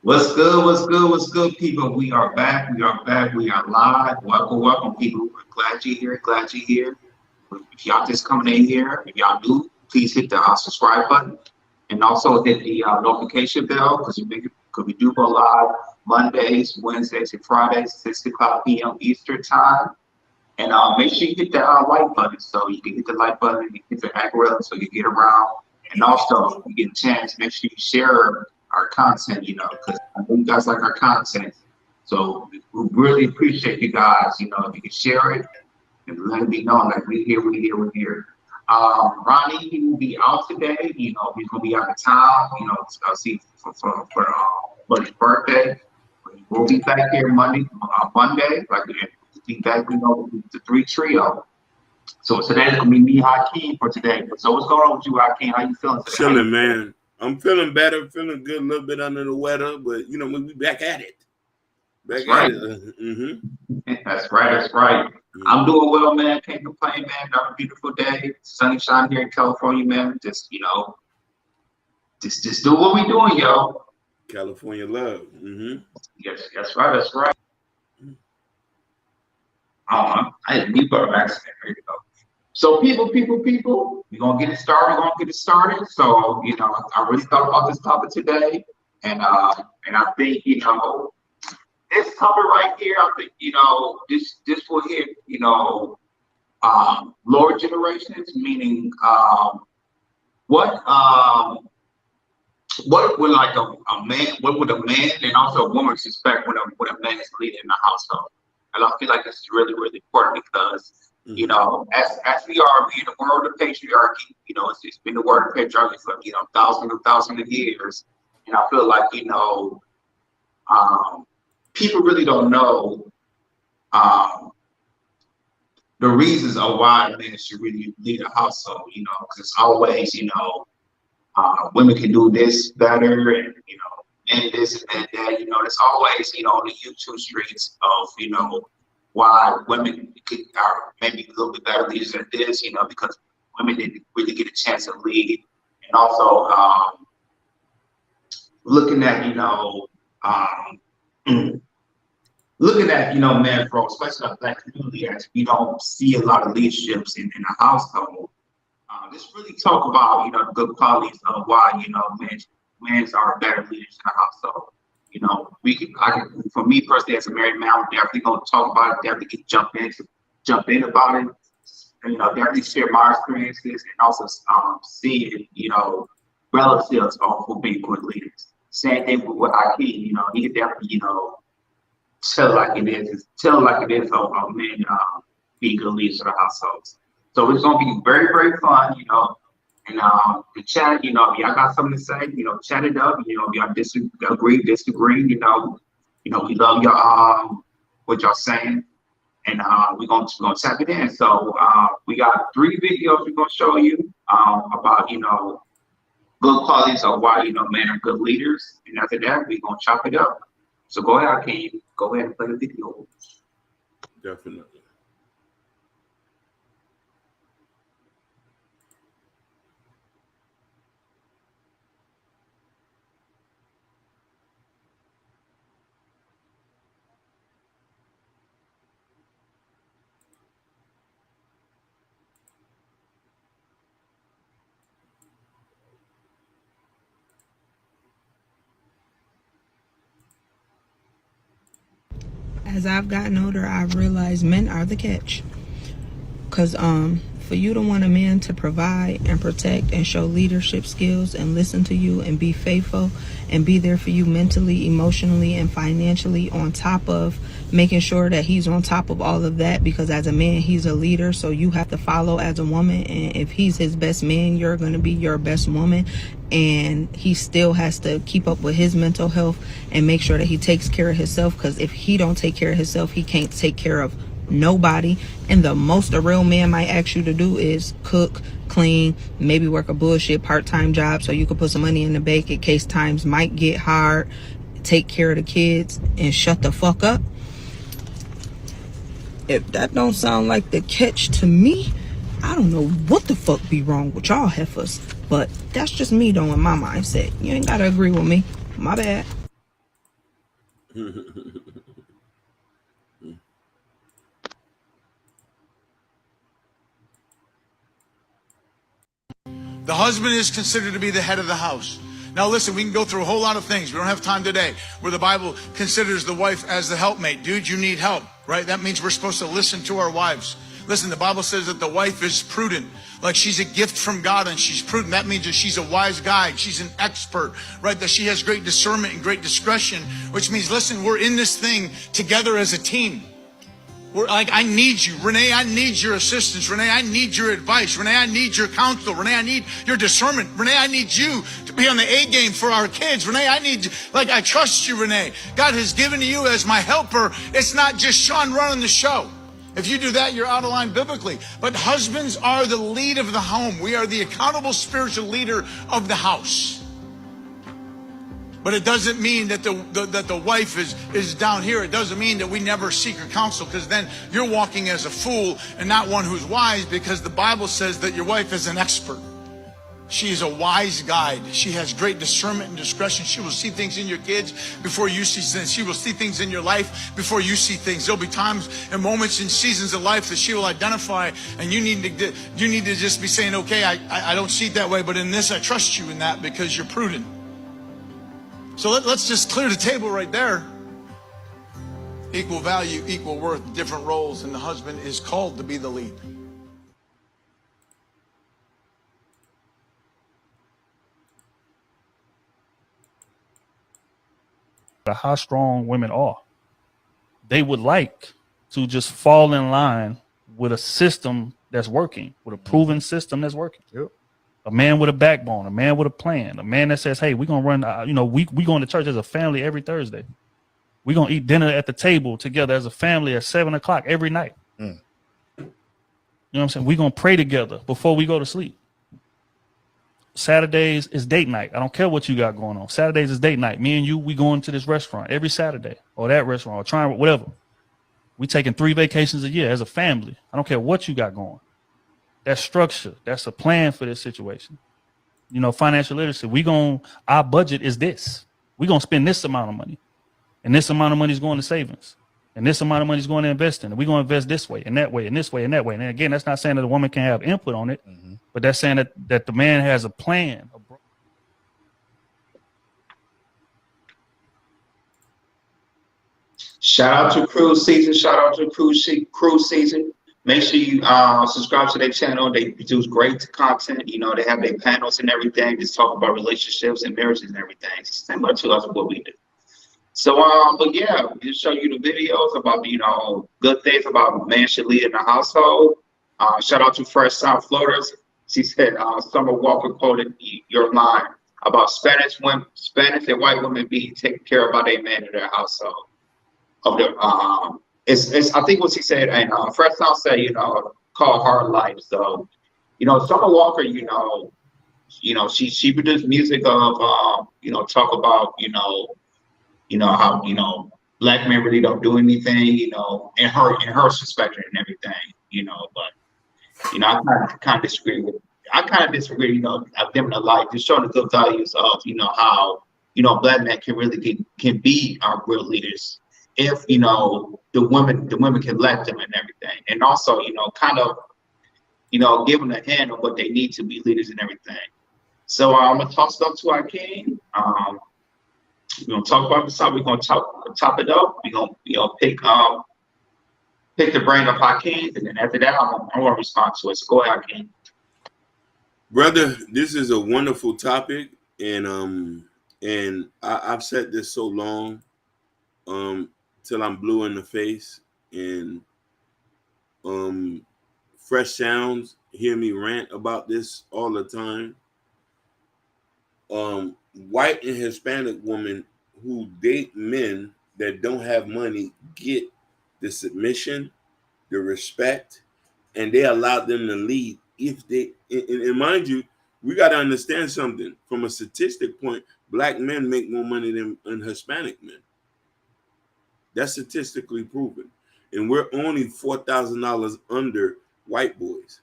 What's good? What's good? What's good, people? We are back. We are back. We are live. Welcome, welcome, people. We're glad you're here. Glad you're here. If y'all just coming in here, if y'all new, please hit the subscribe button and also hit the notification bell because we do go live Mondays, Wednesdays, and Fridays, 6 o'clock p.m. Eastern time. And make sure you hit the like button so you can hit the like button and hit the algorithm so you get around. And also, if you get a chance, make sure you share our content, because I know you guys like our content. So we really appreciate you guys, if you can share it and let me know, like, we're here, we're here, we're here. Ronnie, he will be out today. He's going to be out of town, I'll see for his birthday. We'll be back here Monday, like be back, with the three trio. So today's gonna be me, Hakeem, for today. So what's going on with you, Hakeem? How you feeling today? Chilling, man. I'm feeling better, feeling good, a little bit under the weather, but we'll be back at it. Back at it. That's right. That's right. Mm-hmm. I'm doing well, man. Can't complain, man. Another beautiful day. Sunny shine here in California, man. Just just do what we doing, yo. California love. Yes, that's right. That's right. I had a new bird accident. There you go. So people, we're gonna get it started. So, I really thought about this topic today, and I think, this topic right here, I think, this will hit, lower generations, meaning what would like a man, what would a man and also a woman expect when a man is leading in the household? And I feel like this is really, really important because, as we are in the world of patriarchy, it's been the word of patriarchy for, thousands of years. And I feel like, people really don't know the reasons of why a man should really lead a household, because it's always, women can do this better and, and this and that, there's always, on the YouTube streets of, why women are maybe a little bit better leaders than this, because women didn't really get a chance to lead. And also looking at, men from, especially the Black community, as we don't see a lot of leaderships in the household. Let's really talk about, the good qualities of why, men are better leaders in the household. For me personally, as a married man, I'm definitely going to talk about it, definitely jump in about it, and, definitely share my experiences and also see, relatives who being good leaders. Same thing with Hakeem, he can definitely, tell like it is of men being good leaders in the households. So it's gonna be very, very fun, and the chat, if y'all got something to say, chat it up, if y'all disagree, we love y'all what y'all saying, and we're gonna tap it in. So we got 3 videos we're gonna show you about good qualities of why men are good leaders, and after that we're gonna chop it up. So go ahead, Hakeem. Go ahead and play the video. Definitely. As I've gotten older, I've realized men are the catch. Because for you to want a man to provide and protect and show leadership skills and listen to you and be faithful and be there for you mentally, emotionally, and financially, on top of making sure that he's on top of all of that, because as a man, he's a leader, so you have to follow as a woman. And if he's his best man, you're going to be your best woman. And he still has to keep up with his mental health and make sure that he takes care of himself, because if he don't take care of himself, he can't take care of nobody. And the most a real man might ask you to do is cook, clean, maybe work a bullshit part-time job so you can put some money in the bank in case times might get hard, take care of the kids, and shut the fuck up. If that don't sound like the catch to me, I don't know what the fuck be wrong with y'all heifers. But that's just me though, in my mindset. You ain't gotta agree with me. My bad. The husband is considered to be the head of the house. Now listen, we can go through a whole lot of things. We don't have time today where the Bible considers the wife as the helpmate. Dude, you need help, right? That means we're supposed to listen to our wives. Listen, the Bible says that the wife is prudent. Like she's a gift from God and she's prudent. That means that she's a wise guide. She's an expert, right? That she has great discernment and great discretion, which means, listen, we're in this thing together as a team. We're like, I need you. Renee, I need your assistance. Renee, I need your advice. Renee, I need your counsel. Renee, I need your discernment. Renee, I need you to be on the A game for our kids. Renee, I trust you, Renee. God has given you as my helper. It's not just Sean running the show. If you do that, you're out of line biblically. But husbands are the lead of the home. We are the accountable spiritual leader of the house. But it doesn't mean that the wife is down here. It doesn't mean that we never seek her counsel, because then you're walking as a fool and not one who's wise, because the Bible says that your wife is an expert. She is a wise guide. She has great discernment and discretion. She will see things in your kids before you see things. She will see things in your life before you see things. There'll be times and moments and seasons of life that she will identify, and you need to just be saying, okay, I don't see it that way, but in this I trust you in that because you're prudent. So let's just clear the table right there. Equal value, equal worth, different roles, and the husband is called to be the lead. How strong women are. They would like to just fall in line with a system that's working, with a proven system that's working. Yep. A man with a backbone, a man with a plan, a man that says, hey, we're going to run, we going to church as a family every Thursday. We're going to eat dinner at the table together as a family at 7 o'clock every night. You know what I'm saying? We're going to pray together before we go to sleep. Saturdays is date night. I don't care what you got going on. Saturdays is date night. Me and you, we going to this restaurant every Saturday, or that restaurant, or trying whatever. We taking 3 vacations a year as a family. I don't care what you got going. That's structure. That's a plan for this situation. Financial literacy. Our budget is this. We're going to spend this amount of money. And this amount of money is going to savings. And this amount of money is going to invest in it. We're going to invest this way and that way and this way and that way. And again, that's not saying that a woman can have input on it, but that's saying that the man has a plan. Shout out to Cruise Season. Shout out to Cruise Season. Make sure you subscribe to their channel. They produce great content. They have their panels and everything. Just talk about relationships and marriages and everything. It's similar to us what we do. So, but yeah, we just show you the videos about, good things about man should lead in the household. Shout out to Fresh South Florida. She said, Summer Walker quoted your line about Spanish and white women being taken care of by their man in their household. I think what she said, and Fresh South said, call hard life. So, Summer Walker, she produced music of, talk about, how, black men really don't do anything, in her perspective and everything, but, I kind of disagree with, them in the light, just showing the good values of, how, black men can be our real leaders. If the women can let them and everything, and also kind of give them a hand on what they need to be leaders and everything. So I'm gonna toss it up to our king. We're gonna talk about this. We're gonna top it up. We're gonna pick the brain of our king, and then after that I'm gonna respond to it. So go ahead, King. Brother, this is a wonderful topic, and I've said this so long. Till I'm blue in the face, and Fresh Sounds hear me rant about this all the time. White and Hispanic women who date men that don't have money get the submission, the respect, and they allow them to lead. If they, and mind you, we got to understand something. From a statistic point, black men make more money than Hispanic men. That's statistically proven. And we're only $4,000 under white boys.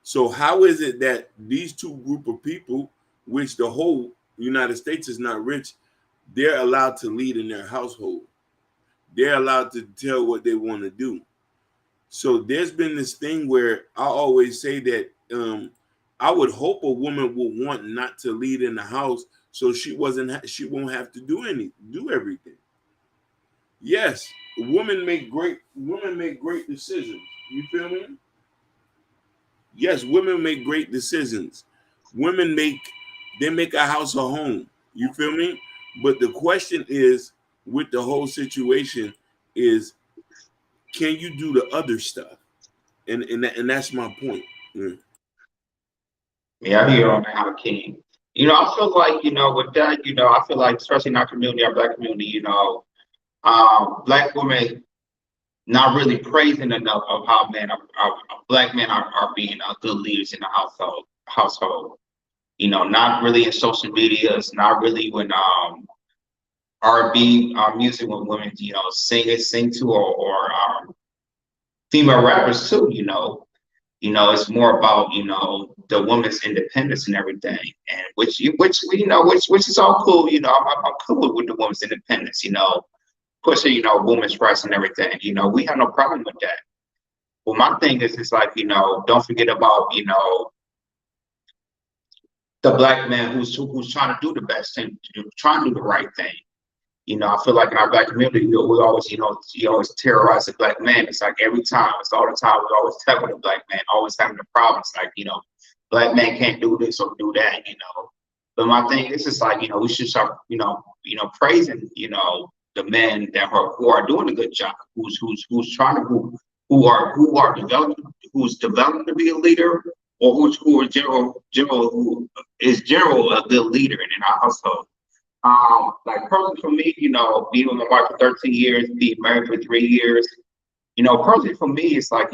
So how is it that these two group of people, which the whole United States is not rich, they're allowed to lead in their household. They're allowed to tell what they want to do. So there's been this thing where I always say that I would hope a woman will want not to lead in the house, so she won't have to do everything. Yes, women make great decisions. You feel me? Yes, women make great decisions. Women make a house a home. You feel me? But the question is, with the whole situation, is can you do the other stuff? And that's my point. Yeah. Yeah, I hear on that, King. I feel like, with that, I feel like, especially in our community, our Black community, Black women not really praising enough of how Black men are being good leaders in the household. Not really in social medias, not really when R&B music when women, sing to or female rappers too, it's more about, the woman's independence and everything. And which is all cool, I'm cool with the woman's independence, pushing, women's rights and everything. We have no problem with that. Well, my thing is, it's like, don't forget about, the Black man who's trying to do the best thing, trying to do the right thing. I feel like in our Black community, we always, you always terrorize the Black man. It's like every time, it's all the time. We always tackle the Black man, always having the problems. Like, Black man can't do this or do that, But my thing is, it's like, we should start, praising, the men who are doing a good job, who's trying to who's developing to be a leader, or who is general a good leader in our household. Like personally for me, being with my wife for 13 years, being married for 3 years, personally for me, it's like,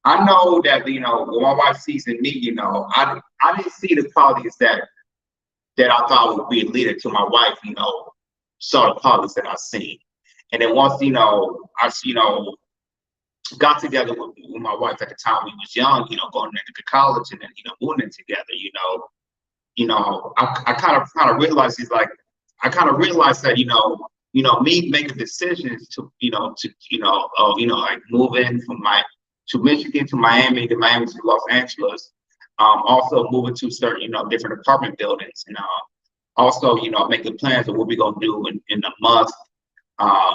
I know that, when my wife sees in me, I didn't see the qualities that I thought would be a leader to my wife, saw the qualities that I seen. And then once, I got together with my wife at the time we was young, going into college and then, moving in together, I kind of realized that, me making decisions to like moving to Michigan to Miami to Los Angeles, also moving to certain, different apartment buildings, and also, making plans of what we're gonna do in a month,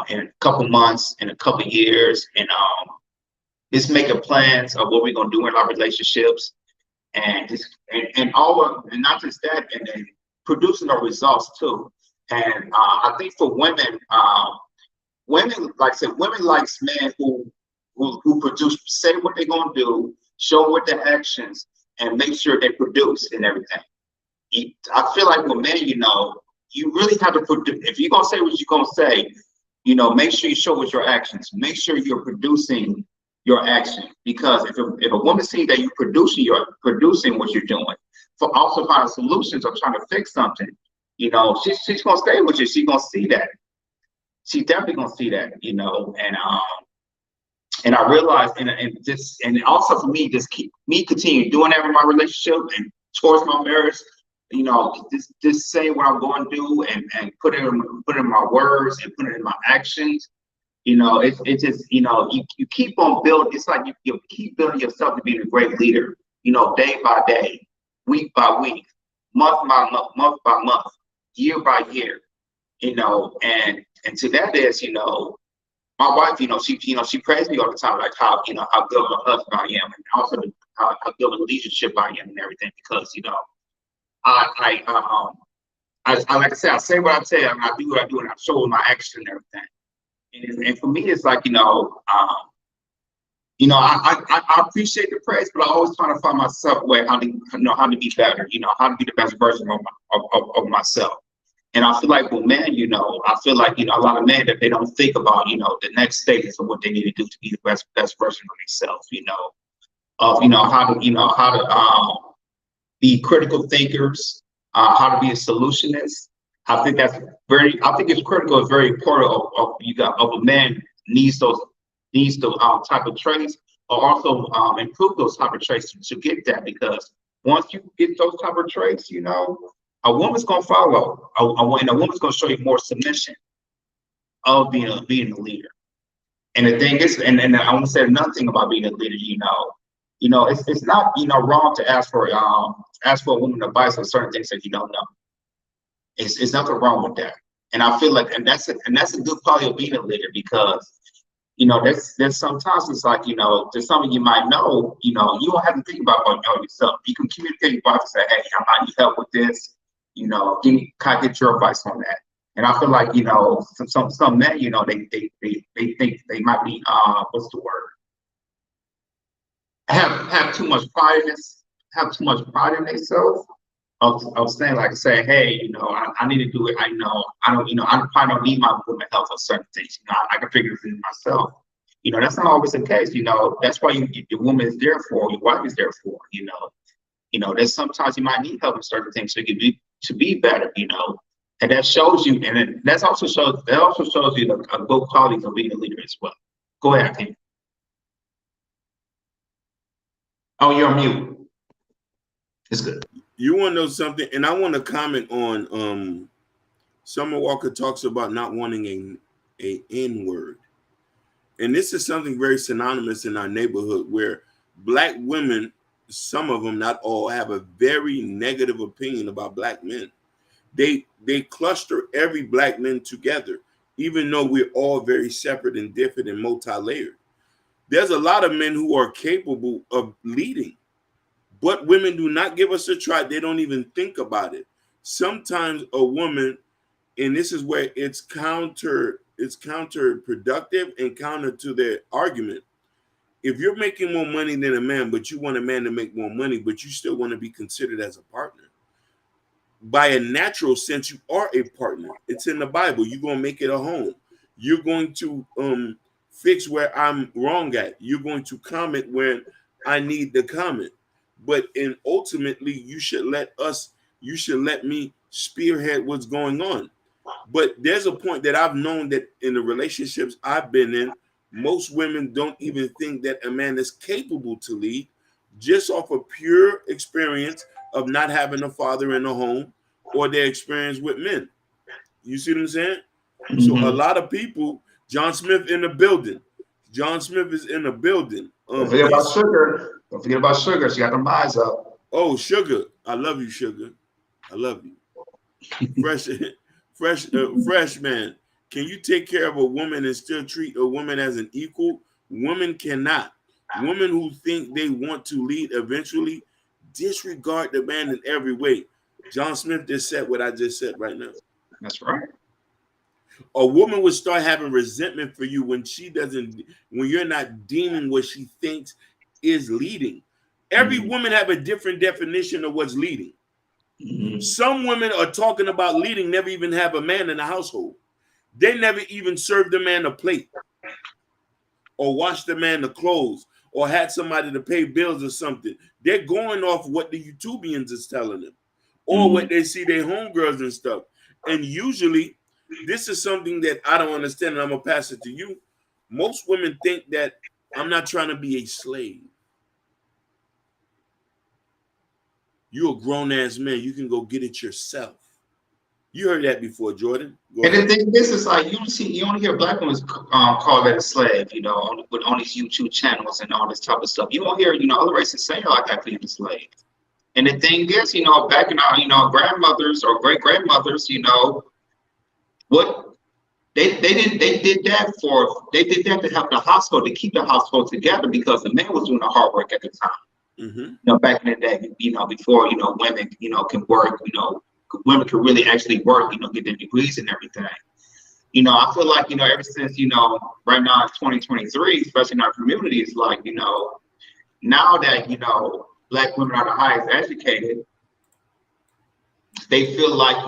in a couple months, in a couple years, and just making plans of what we're gonna do in our relationships. And not just that, and then producing the results too. And I think for women, like I said, women likes men who produce, say what they're gonna do, show what their actions, and make sure they produce and everything. I feel like with men, you really have to produce. If you're gonna say what you're gonna say, make sure you show with your actions. Make sure you're producing your action, because if a woman sees that you're producing what you're doing, for also finding solutions or trying to fix something, she's gonna stay with you. She's gonna see that. She's definitely gonna see that, and I realized, and also for me, just keep me continue doing that in my relationship and towards my marriage. Just saying what I'm going to do and put it in my words and put it in my actions. It's just, you keep on building. It's like you keep building yourself to being a great leader, day by day, week by week, month by month, year by year, and to that is, my wife, she praised me all the time, like how good of a husband I am, and also how good of a leadership I am and everything, because, I like I said, I say what I say, and I do what I do, and I show my action and everything. And for me, it's like, I appreciate the praise, but I always trying to find myself way how to be better, how to be the best version of myself. And I feel like with men, I feel like, a lot of men, that they don't think about, the next stages of what they need to do to be the best version of themselves, how to be critical thinkers, how to be a solutionist. I think it's critical. It's very important of a man needs those type of traits, or also improve those type of traits to get that, because once you get those type of traits, a woman's gonna follow. And a woman's gonna show you more submission of being a leader. And the thing is, and I want to say another thing about being a leader. It's not wrong to ask for a woman advice on certain things that you don't know. It's nothing wrong with that. And I feel like, and that's a good quality of being a leader, because there's sometimes it's like, there's something you might know, you don't have to think about yourself. You can communicate with your wife and say, hey, I might need help with this, can I get your advice on that? And I feel like, some men, they think they might be, what's the word? Have too much pride in themselves. Of saying, like, say, hey, I need to do it. I probably don't need my woman help for certain things. I can figure it out myself. That's not always the case. That's why your woman is there for, your wife is there for. There's sometimes you might need help in certain things so you can be better. And that shows you, and that also shows you a good quality of being a leader as well. Go ahead, King. Oh, you're on mute. It's good. You want to know something? And I want to comment on Summer Walker talks about not wanting a N-word. And this is something very synonymous in our neighborhood, where Black women, some of them, not all, have a very negative opinion about Black men. They cluster every Black man together, even though we're all very separate and different and multi-layered. There's a lot of men who are capable of leading, but women do not give us a try. They don't even think about it. Sometimes a woman, and this is where it's counterproductive and counter to their argument. If you're making more money than a man, but you want a man to make more money, but you still want to be considered as a partner, by a natural sense, you are a partner. It's in the Bible. You're going to make it a home. You're going to fix where I'm wrong at. You're going to comment when I need the comment. But ultimately, you should let me spearhead what's going on. But there's a point that I've known that in the relationships I've been in, most women don't even think that a man is capable to lead, just off of pure experience of not having a father in the home or their experience with men. You see what I'm saying? Mm-hmm. So a lot of people, John Smith in the building. John Smith is in the building. Don't forget about Sugar. Don't forget about Sugar. She got the eyes up. Oh, Sugar. I love you, Sugar. I love you. Fresh man. Can you take care of a woman and still treat a woman as an equal? Women cannot. Women who think they want to lead eventually disregard the man in every way. John Smith just said what I just said right now. That's right. A woman would start having resentment for you when you're not deeming what she thinks is leading. Every woman have a different definition of what's leading. Mm-hmm. Some women are talking about leading, never even have a man in the household. They never even served the man a plate or washed the man the clothes or had somebody to pay bills or something. They're going off what the YouTubians is telling them or what they see their homegirls and stuff. And usually this is something that I don't understand, and I'm going to pass it to you. Most women think that I'm not trying to be a slave. You're a grown-ass man. You can go get it yourself. You heard that before, Jordan. And the thing is like you only hear Black women call that a slave, with on these YouTube channels and all this type of stuff. You won't hear, other races saying like that being a slave. And the thing is, back in our, grandmothers or great grandmothers, what they did that to help the household, to keep the household together, because the man was doing the hard work at the time. Mm-hmm. Back in the day, before women can work, women can really actually work, get their degrees and everything. I feel like ever since right now in 2023, especially in our community, it's like now that Black women are the highest educated, they feel like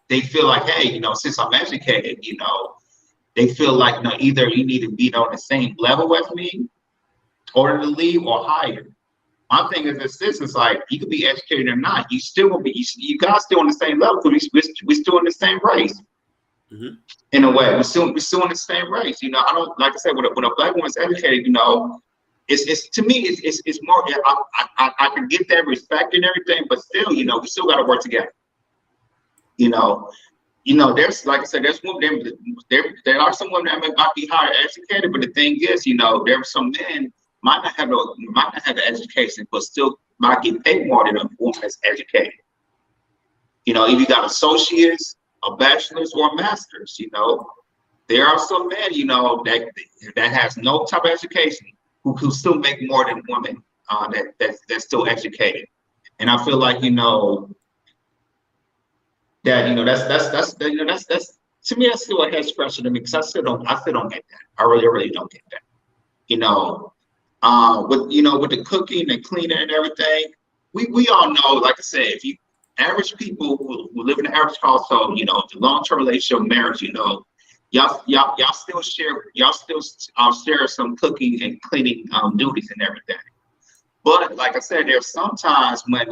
they feel like, hey, since I'm educated, they feel like either you need to be on the same level as me in order to leave or higher. My thing is this: it's like you could be educated or not, you still will be. You guys still on the same level because we're still in the same race. Mm-hmm. In a way, we're still in the same race. I don't, like I said, when a Black woman's educated, it's to me it's more. I can get that respect and everything, but still, we still got to work together. There's, like I said, there's women, there are some women that may not be higher educated, but the thing is, there are some men might not have the education, but still might get paid more than a woman that's educated. If you got associates, a bachelor's, or a master's, there are some men, that has no type of education who still make more than women that's still educated. And I feel like, that's to me, that's still a head scratcher to me, because I still don't get that. I really don't get that. With the cooking and cleaning and everything, we all know, like I said, if you average people who live in an average household, the long-term relationship marriage, y'all still share some cooking and cleaning duties and everything. But like I said, there's sometimes when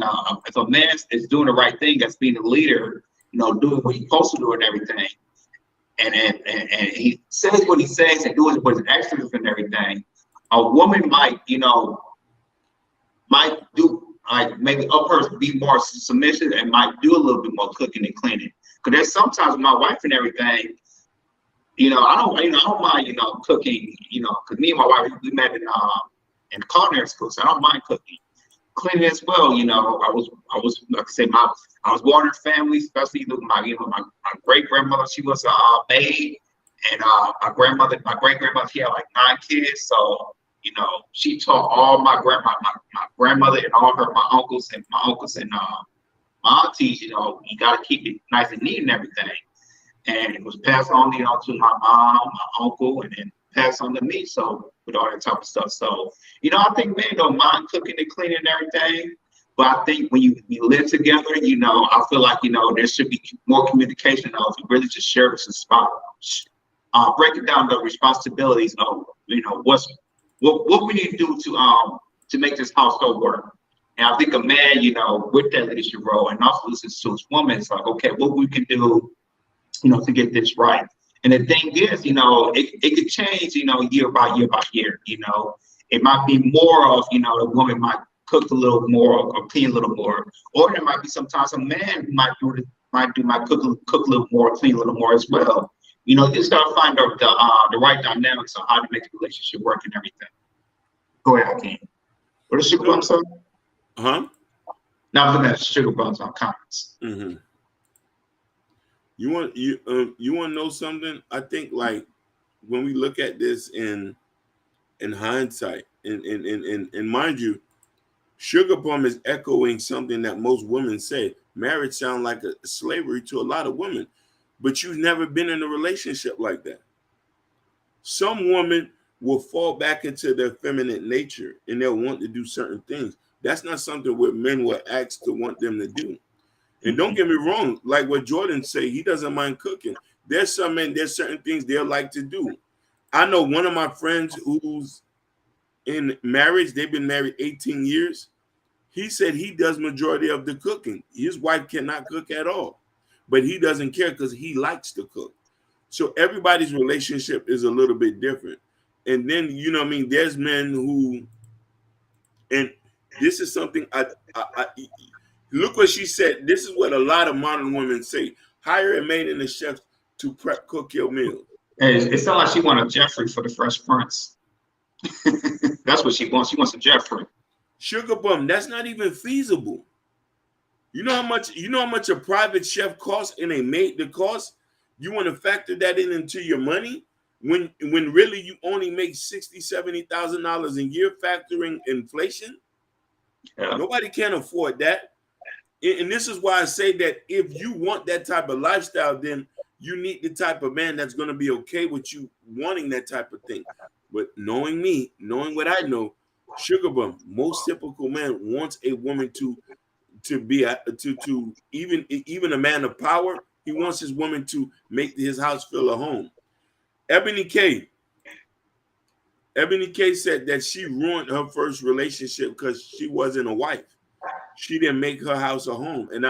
if a man is doing the right thing, as being a leader, doing what he's supposed to do and everything, and he says what he says and doing what his actions and everything, a woman might do, like, maybe up her be more submissive and might do a little bit more cooking and cleaning. Because there's sometimes with my wife and everything, I don't mind, cooking, because me and my wife, we met in culinary school, so I don't mind cooking. Cleaning as well, I was like I say, I was born in a family, especially my great grandmother, she was a maid, and my great grandmother, she had like 9 kids, so she taught all my grandmother and all my uncles and my aunties, you got to keep it nice and neat and everything. And it was passed on, to my mom, my uncle, and then passed on to me. So with all that type of stuff. So, I think men don't mind cooking and cleaning and everything. But I think when you live together, I feel like, there should be more communication of really just share the spot, breaking down the responsibilities of, what we need to do to make this household work. And I think a man, with that leadership role and also listens to his woman, it's like, okay, what we can do, to get this right. And the thing is, it could change, year by year. It might be more of, the woman might cook a little more or clean a little more, or there might be sometimes a man who might cook a little more, clean a little more as well. You just gotta find the right dynamics on how to make the relationship work and everything. Go ahead, Hakeem. What is Sugar Bums on? Huh? Now I'm looking at Sugar Bums on comments. Mm-hmm. You want to know something? I think, like, when we look at this in hindsight, and mind you, Sugar Plum is echoing something that most women say. Marriage sounds like a slavery to a lot of women, but you've never been in a relationship like that. Some women will fall back into their feminine nature and they'll want to do certain things. That's not something where men will ask to want them to do. And don't get me wrong, like what Jordan say, he doesn't mind cooking. There's some men, there's certain things they'll like to do. I know one of my friends who's in marriage, they've been married 18 years. He said he does majority of the cooking. His wife cannot cook at all, but he doesn't care because he likes to cook. So everybody's relationship is a little bit different. And then, there's men who, and this is something I look what she said. This is what a lot of modern women say. Hire a maid and a chef to cook your meal. Hey, it sounds like she wants a Jeffrey for the Fresh Prince. That's what she wants. She wants a Jeffrey. Sugar Bum, that's not even feasible. You know how much a private chef costs and a maid to cost? You want to factor that into your money when really you only make $60,000-$70,000 a year factoring inflation? Yeah. Nobody can afford that. And this is why I say that if you want that type of lifestyle, then you need the type of man that's going to be okay with you wanting that type of thing. But knowing me, knowing what I know, Sugar Bum, most typical man wants a woman to be even a man of power. He wants his woman to make his house feel a home. Ebony K said that she ruined her first relationship because she wasn't a wife. She didn't make her house a home. And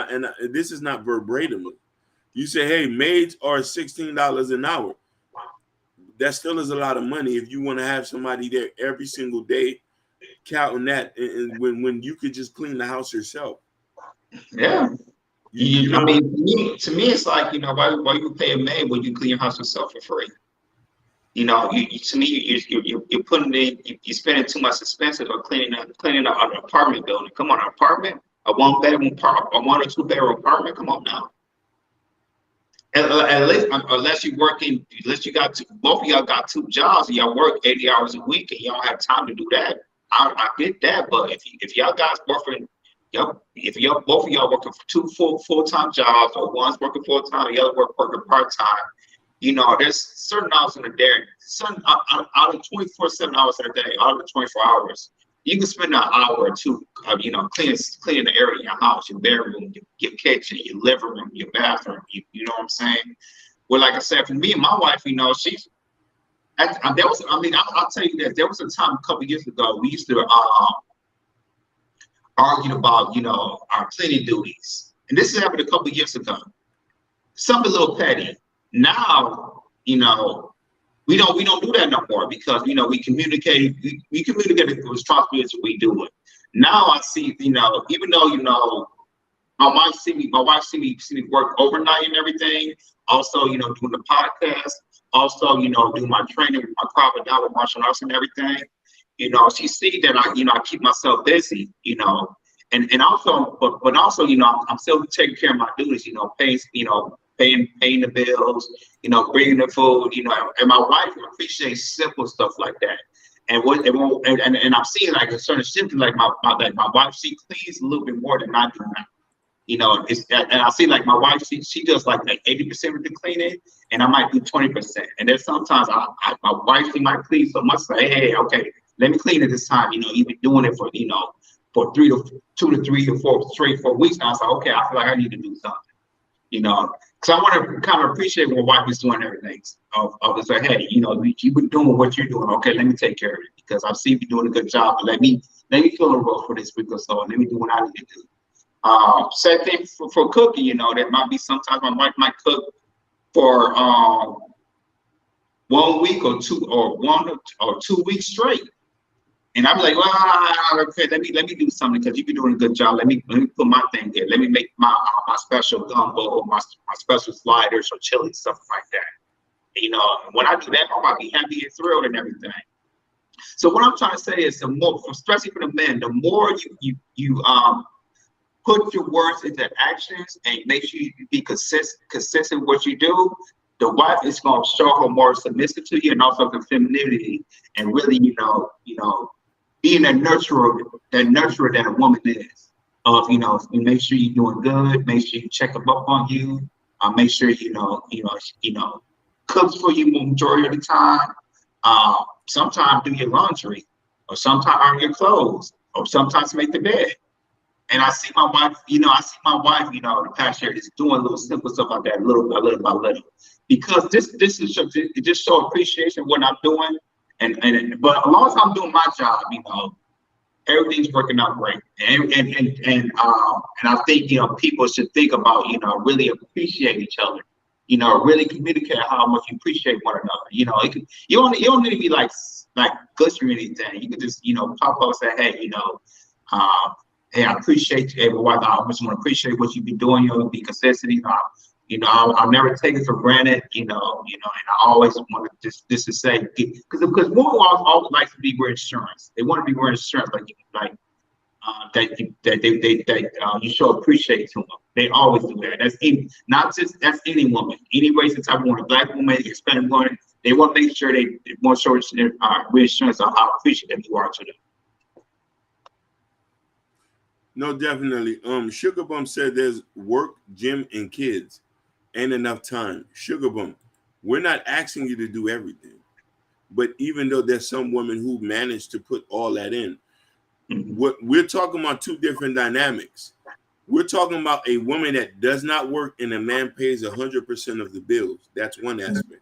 this is not verbatim. You say, hey, maids are $16 an hour. That still is a lot of money if you want to have somebody there every single day, counting that, and when you could just clean the house yourself. Yeah. You I know, mean, to me, it's like, you know, why you pay a maid when you clean your house yourself for free? You know, to me, you're putting in, you're spending too much expenses on cleaning an apartment building. Come on, an apartment, a 1 bedroom, a 1 or 2 bedroom apartment. Come on now. At least, unless you working, unless you got both of y'all got 2 jobs and y'all work 80 hours a week and y'all have time to do that. I get that, but if y'all guys working, if y'all both of y'all working for 2 full-time jobs, or one's working full-time, the other working part-time, you know, there's certain hours in a day, certain out of 24/7 hours in a day, out of the 24 hours, you can spend an hour or two, you know, cleaning the area in your house, your bedroom, your kitchen, your living room, your bathroom. You know what I'm saying? Well, like I said, for me and my wife, you know, I'll tell you that there was a time a couple years ago we used to argue about, you know, our cleaning duties, and this happened a couple years ago. Something a little petty. Now, you know, we don't do that no more, because, you know, we communicate the responsibility, we do it. Now I see, you know, even though, you know, my wife see me work overnight and everything, also, you know, doing the podcast, also, you know, doing my training with my private with martial arts and everything. You know, she see that I keep myself busy, you know, and also, but also, you know, I'm still taking care of my duties, you know, paying the bills, you know, bringing the food, you know, and my wife appreciates simple stuff like that. And I'm seeing like a certain symptom, like my wife, she cleans a little bit more than I do now. You know, and I see like my wife, she does like 80% of the cleaning, and I might do 20%. And then sometimes my wife, she might clean so much, say, hey, okay, let me clean it this time. You know, you've been doing it for, you know, for 2 to 3 to 4 straight 4 weeks now. So okay, I feel like I need to do something. You know, because I want to kind of appreciate what wife is doing everything. Of say, hey, you know, you've been doing what you're doing. Okay, let me take care of it, because I see you doing a good job. But let me fill the role for this week or so, and let me do what I need to do. Same thing for cooking. You know, that might be sometimes my wife might cook for 1 week or 2 or 1 or 2 weeks straight. And I'm like, well, okay, let me do something, because you've been doing a good job. Let me put my thing here. Let me make my special gumbo, my special sliders or chili, stuff like that. You know, when I do that, I'm gonna be happy and thrilled and everything. So what I'm trying to say is, the more, especially for the men, the more you put your words into actions and make sure you be consistent with what you do, the wife is going to show her more submissive to you, and also the femininity, and really, you know, being that nurturer that a woman is. Of, you know, you make sure you're doing good, make sure you check them up on you, make sure you know, cooks for you majority of the time. Sometimes do your laundry, or sometimes iron your clothes, or sometimes make the bed. And I see my wife, you know, the past year is doing little simple stuff like that, little by little, because this is it just show appreciation of what I'm doing, but as long as I'm doing my job, you know, everything's working out great. And I think, you know, people should think about, you know, really appreciate each other, you know, really communicate how much you appreciate one another. You know, you don't need to be like gush or anything. You can just, you know, pop up and say, hey, you know, hey, I appreciate you. Hey, wife, I always want to appreciate what you've been doing. You know, be consistent. You know, I'll never take it for granted. You know, and I always want to just to say, because women always like to be wearing insurance. They want to be wearing insurance, that you show appreciate to them. They always do that. That's any woman, any race and type of woman, Black woman, Hispanic woman. They want to make sure they want to show reassurance of how appreciative you are to them. No, definitely. Sugar Bum said there's work, gym, and kids. Ain't enough time. Sugar Bum, we're not asking you to do everything. But even though there's some women who manage to put all that in, what we're talking about, 2 different dynamics. We're talking about a woman that does not work and a man pays 100% of the bills. That's one aspect.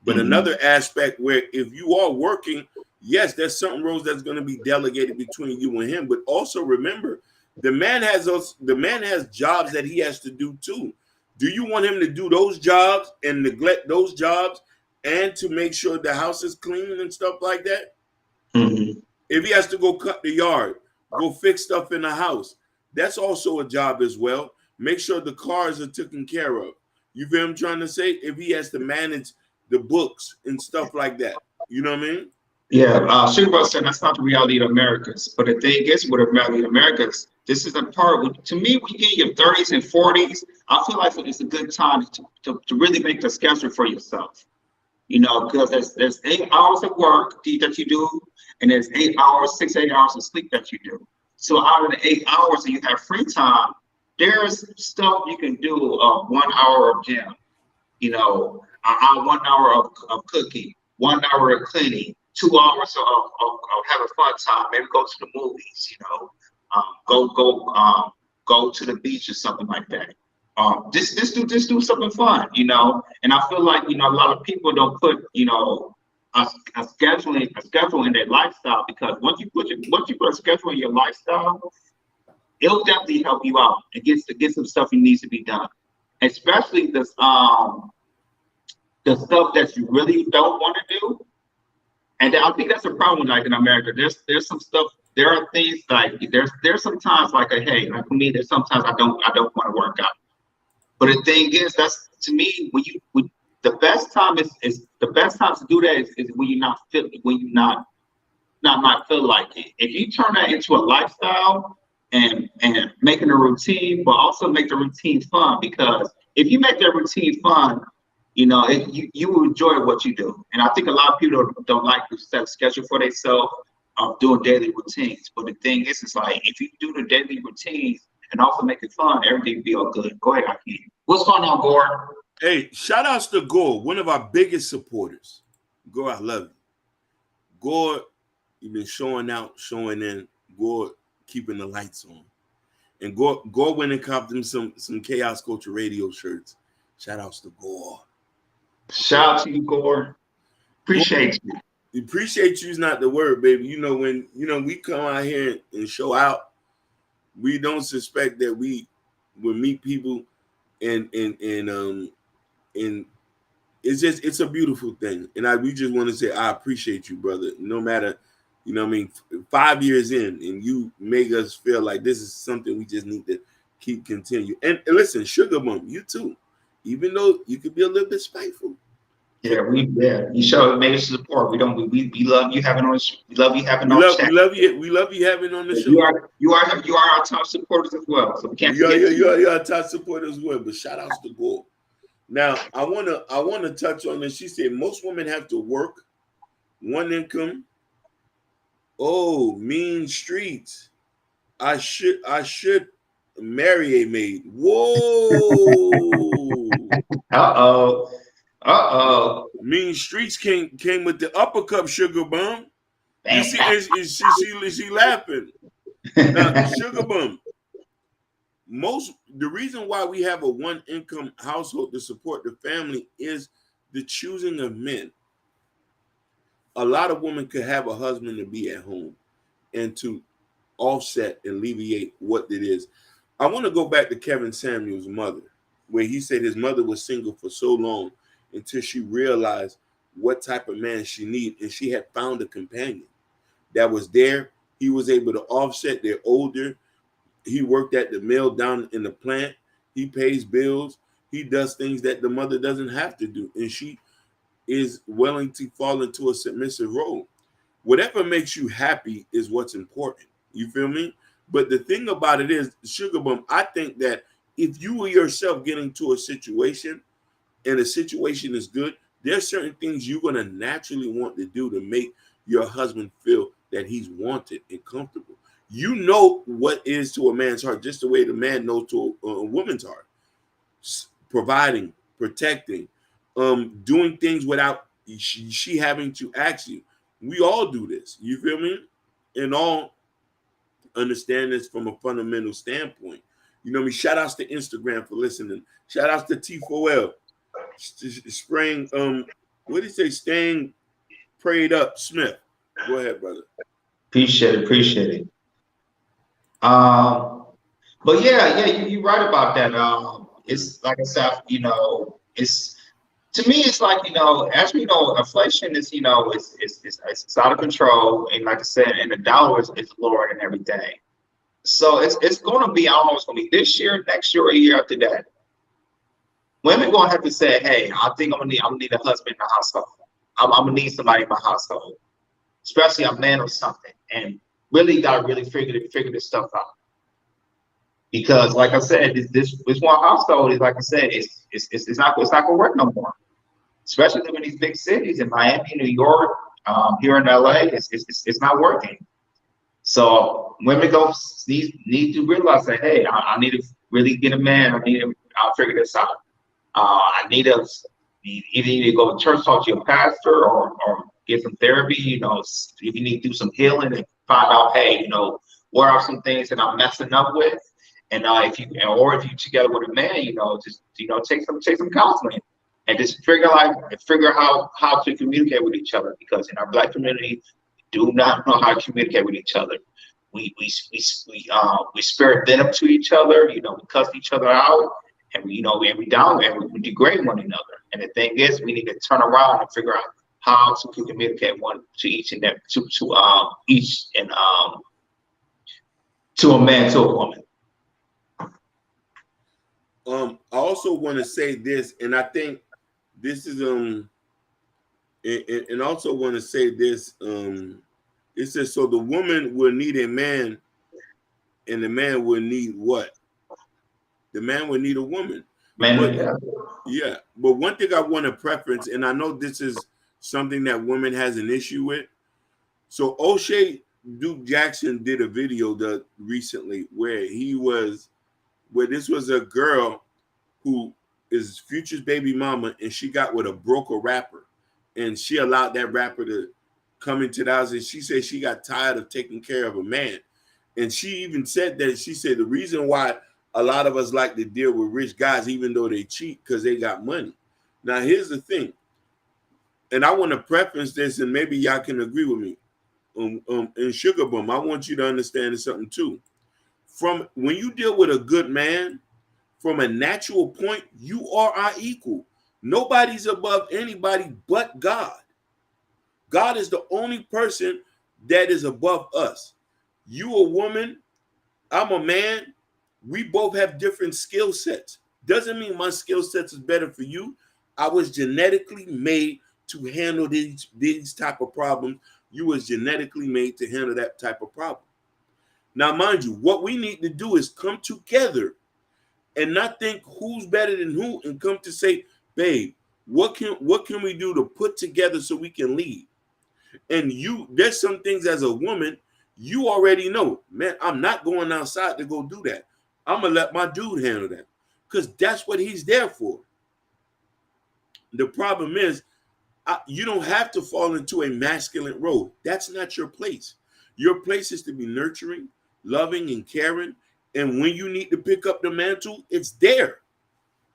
But another aspect where if you are working, yes, there's certain roles that's going to be delegated between you and him. But also remember, the man has jobs that he has to do too. Do you want him to do those jobs and neglect those jobs and to make sure the house is clean and stuff like that? If he has to go cut the yard, go fix stuff in the house, that's also a job as well. Make sure the cars are taken care of. You feel what I'm trying to say? If he has to manage the books and stuff like that, you know what I mean? Yeah, Sugar Bro said that's not the reality of Americans. But the thing is, with the reality of Americans, this is the part. To me, when you get in your 30s and 40s, I feel like it's a good time to really make the schedule for yourself. You know, because there's 8 hours of work that you do, and there's 8 hours, 8 hours of sleep that you do. So out of the 8 hours that you have free time, there's stuff you can do. 1 hour of gym, you know, 1 hour of cooking, 1 hour of cleaning, 2 hours of having fun time. Maybe go to the movies, you know, go to the beach or something like that. Just do something fun, you know. And I feel like, you know, a lot of people don't put, you know, a schedule in their lifestyle, because once you put a schedule in your lifestyle, it'll definitely help you out and get some stuff that needs to be done, especially the stuff that you really don't want to do. And I think that's a problem, like in America. There's some stuff. There are things like there's sometimes like hey, like for me, there's sometimes I don't want to work out. But the thing is, that's to me the best time is the best time to do that is when you not feel like it. If you turn that into a lifestyle and making a routine, but also make the routine fun, because if you make that routine fun, you know, you will enjoy what you do. And I think a lot of people don't like to set a schedule for themselves of doing daily routines. But the thing is, it's like if you do the daily routines and also make it fun, everything will be all good. Go ahead, Hakeem. What's going on, Gore? Hey, shout outs to Gore, one of our biggest supporters. Gore, I love you. Gore, you've been showing out, showing in. Gore, keeping the lights on. And Gore went and copped them some Chaos Culture Radio shirts. Shout outs to Gore. Shout out to you, Gore. Appreciate you. Appreciate you is not the word, baby. You know, when we come out here and show out, we don't suspect that we will meet people and it's a beautiful thing. And we just want to say I appreciate you, brother. No matter, you know what I mean, 5 years in, and you make us feel like this is something we just need to keep continue. And listen, Sugar Bum, you too. Even though you could be a little bit spiteful. Yeah, you show made us support. We love you having on. We love you having on. We love you having on the show. You are our top supporters as well. So we can't. You are our top supporters as well. But shout outs to Gore. Now I wanna touch on this. She said most women have to work, one income. Oh, mean streets. I should marry a maid. Whoa. Uh-oh. Mean streets came with the uppercut, Sugar Bum. You see, is she laughing? Now, Sugar Bum. The reason why we have a one income household to support the family is the choosing of men. A lot of women could have a husband to be at home and to offset and alleviate what it is. I want to go back to Kevin Samuel's mother, where he said his mother was single for so long until she realized what type of man she needed, and she had found a companion that was there. He was able to offset. They're older. He worked at the mill down in the plant. He pays bills. He does things that the mother doesn't have to do, and she is willing to fall into a submissive role. Whatever makes you happy is what's important. You feel me? But the thing about it is, Sugar Bum, I think that if you yourself get into a situation and the situation is good, there's certain things you're going to naturally want to do to make your husband feel that he's wanted and comfortable. You know what is to a man's heart, just the way the man knows to a woman's heart. Providing, protecting, doing things without she having to ask you. We all do this. You feel me? And all understand this from a fundamental standpoint. You know me. Shout outs to Instagram for listening. Shout outs to T4L. Spraying, what did he say? Staying prayed up, Smith. Go ahead, brother. Appreciate it. But yeah, you're right about that. It's like I said, you know, it's to me, it's like, you know, as we know, inflation is, you know, it's out of control, and like I said, and the dollar is lower than everything. So it's going to be, I don't know, it's going to be this year, next year, or a year after that. Women going to have to say, hey, I think I'm gonna need a husband in the household. I'm gonna need somebody in my household, especially a man or something, and really got to really figure this stuff out. Because, like I said, this one household is, like I said, it's not gonna work no more. Especially living in these big cities in Miami, New York, here in LA, it's not working. So women need to realize that, hey, I need to really get a man. I'll figure this out. I need to either need to go to church, talk to your pastor, or get some therapy. You know, if you need to do some healing and find out, hey, you know, what are some things that I'm messing up with, and if you're together with a man, you know, just take some counseling and just figure out how to communicate with each other, because in our Black community, we do not know how to communicate with each other. We spirit venom to each other. You know, we cuss each other out. And we degrade one another. And the thing is, we need to turn around and figure out how to communicate to each and every, to a man, to a woman. I also want to say this, and I think this is and also want to say this. It says, so the woman will need a man, and the man will need what? The man would need a woman. Yeah. But one thing I want to preference, and I know this is something that women has an issue with. So O'Shea Duke Jackson did a video recently where this was a girl who is Future's baby mama, and she got with a broker rapper, and she allowed that rapper to come into the house, and she said she got tired of taking care of a man. And she even said that, she said the reason why a lot of us like to deal with rich guys, even though they cheat, because they got money. Now, here's the thing, and I want to preface this, and maybe y'all can agree with me. In Sugar Bum, I want you to understand something too. From when you deal with a good man, from a natural point, you are our equal. Nobody's above anybody but God. God is the only person that is above us. You a woman, I'm a man. We both have different skill sets. Doesn't mean my skill sets is better for you. I was genetically made to handle these type of problems. You was genetically made to handle that type of problem. Now, mind you, what we need to do is come together and not think who's better than who, and come to say, babe, what can we do to put together so we can lead? And there's some things as a woman, you already know, man, I'm not going outside to go do that. I'm going to let my dude handle that, because that's what he's there for. The problem is, you don't have to fall into a masculine role. That's not your place. Your place is to be nurturing, loving, and caring. And when you need to pick up the mantle, it's there.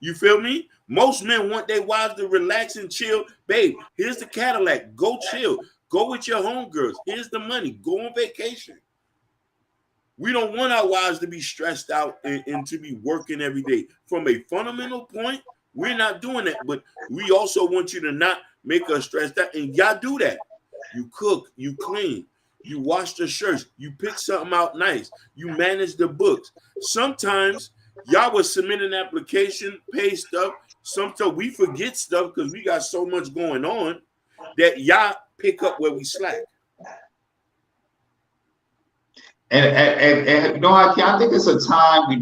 You feel me? Most men want their wives to relax and chill. Babe, here's the Cadillac. Go chill. Go with your homegirls. Here's the money. Go on vacation. We don't want our wives to be stressed out and to be working every day. From a fundamental point, we're not doing that. But we also want you to not make us stressed out. And y'all do that. You cook, you clean, you wash the shirts, you pick something out nice, you manage the books. Sometimes y'all will submit an application, pay stuff. Sometimes we forget stuff because we got so much going on that y'all pick up where we slack. And you know, I think it's a time,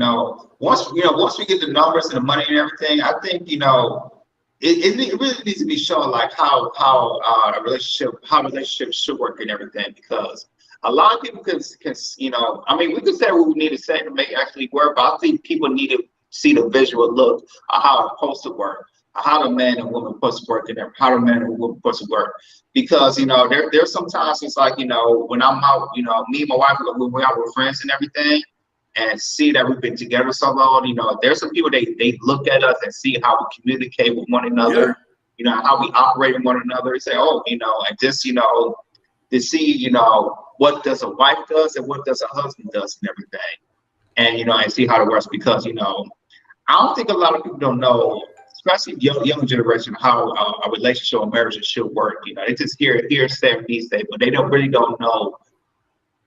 once we get the numbers and the money and everything, I think, it really needs to be shown like how relationships should work and everything, because a lot of people can we could say what we need to say to make it actually work, but I think people need to see the visual look of how it's supposed to work, how the man and woman supposed to work, and how the man and woman supposed to work. Because there's sometimes it's like when I'm out, me and my wife, we're out with friends and everything, and see that we've been together so long. There's some people they look at us and see how we communicate with one another, how we operate with one another. They say, oh, and just to see what does a wife does and what does a husband does and everything, and see how it works. Because I don't think a lot of people don't know, especially young generation, how a relationship or marriage should work. They just hear say, but they don't know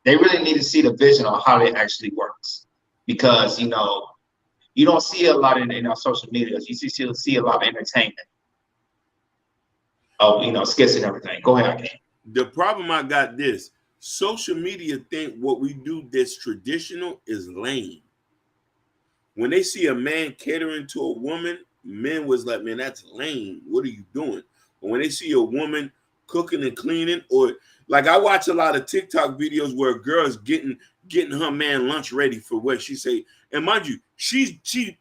they really need to see the vision on how it actually works, because you don't see a lot in our social media. You see a lot of entertainment of skits and everything. Go ahead. The problem I got this: social media think what we do that's traditional is lame. When they see a man catering to a woman, men was like, man, that's lame. What are you doing? But when they see a woman cooking and cleaning, or like I watch a lot of TikTok videos where a girl's getting her man lunch ready for what she say. And mind you, she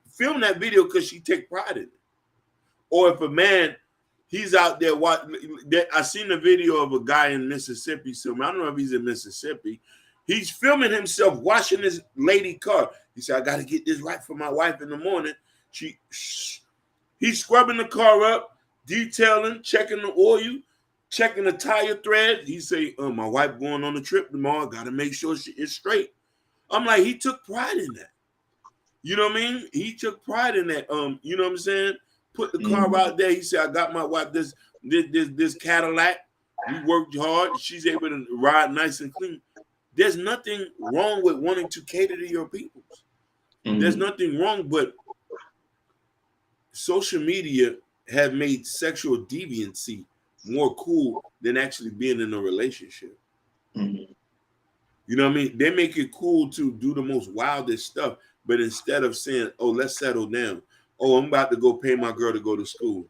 filmed that video because she take pride in it. Or if a man, he's out there I seen a video of a guy in Mississippi. So I don't know if he's in Mississippi. He's filming himself washing his lady car. He said, I got to get this right for my wife in the morning. He's scrubbing the car up, detailing, checking the oil, checking the tire threads. He say, my wife going on a trip tomorrow. Got to make sure she is straight. I'm like, he took pride in that. You know what I mean? He took pride in that. You know what I'm saying? Put the car out there. He said, I got my wife this Cadillac. We worked hard. She's able to ride nice and clean. There's nothing wrong with wanting to cater to your people. There's nothing wrong, but social media have made sexual deviancy more cool than actually being in a relationship. You know what I mean? They make it cool to do the most wildest stuff, but instead of saying, oh, let's settle down. Oh, I'm about to go pay my girl to go to school.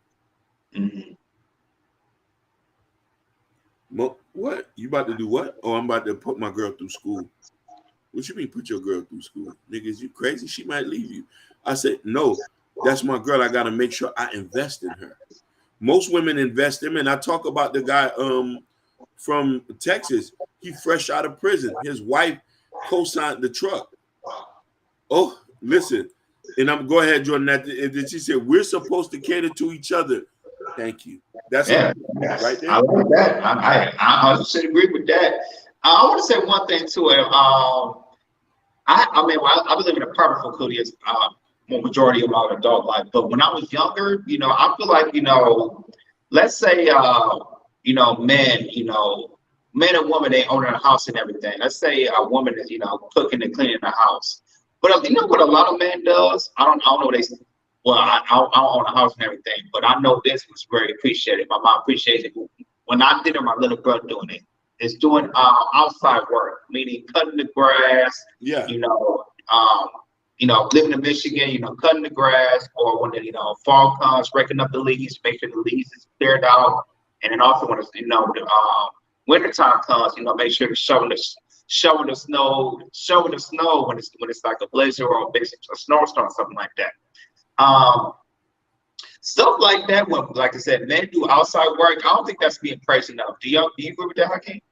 What? You about to do what? Oh, I'm about to put my girl through school. What you mean put your girl through school? Niggas, you crazy? She might leave you. I said, no, that's my girl. I got to make sure I invest in her. Most women invest in him. And I talk about the guy from Texas. He fresh out of prison. His wife co-signed the truck. Oh, listen. And I'm go ahead, Jordan. That she said we're supposed to cater to each other. Thank you. That's right there. I like that. I 100% agree with that. I want to say one thing too. I live in an apartment for Cootie, majority of my adult life. But when I was younger, I feel like let's say men and women, they own a house and everything. Let's say a woman is cooking and cleaning the house. But you know what a lot of men does? I don't know what they. Well, I don't own a house and everything, but I know this was very appreciated. My mom appreciated it. When I did it, my little brother doing it. It's doing outside work, meaning cutting the grass. Yeah. Living in Michigan, cutting the grass, or when fall comes, breaking up the leaves, make sure the leaves is cleared out, and then also when it's the wintertime comes, make sure to shovel the snow when it's like a blizzard or a snowstorm, something like that. Stuff like that. When, like I said, men do outside work. I don't think that's being praised enough. Do you agree with that, Hakeem?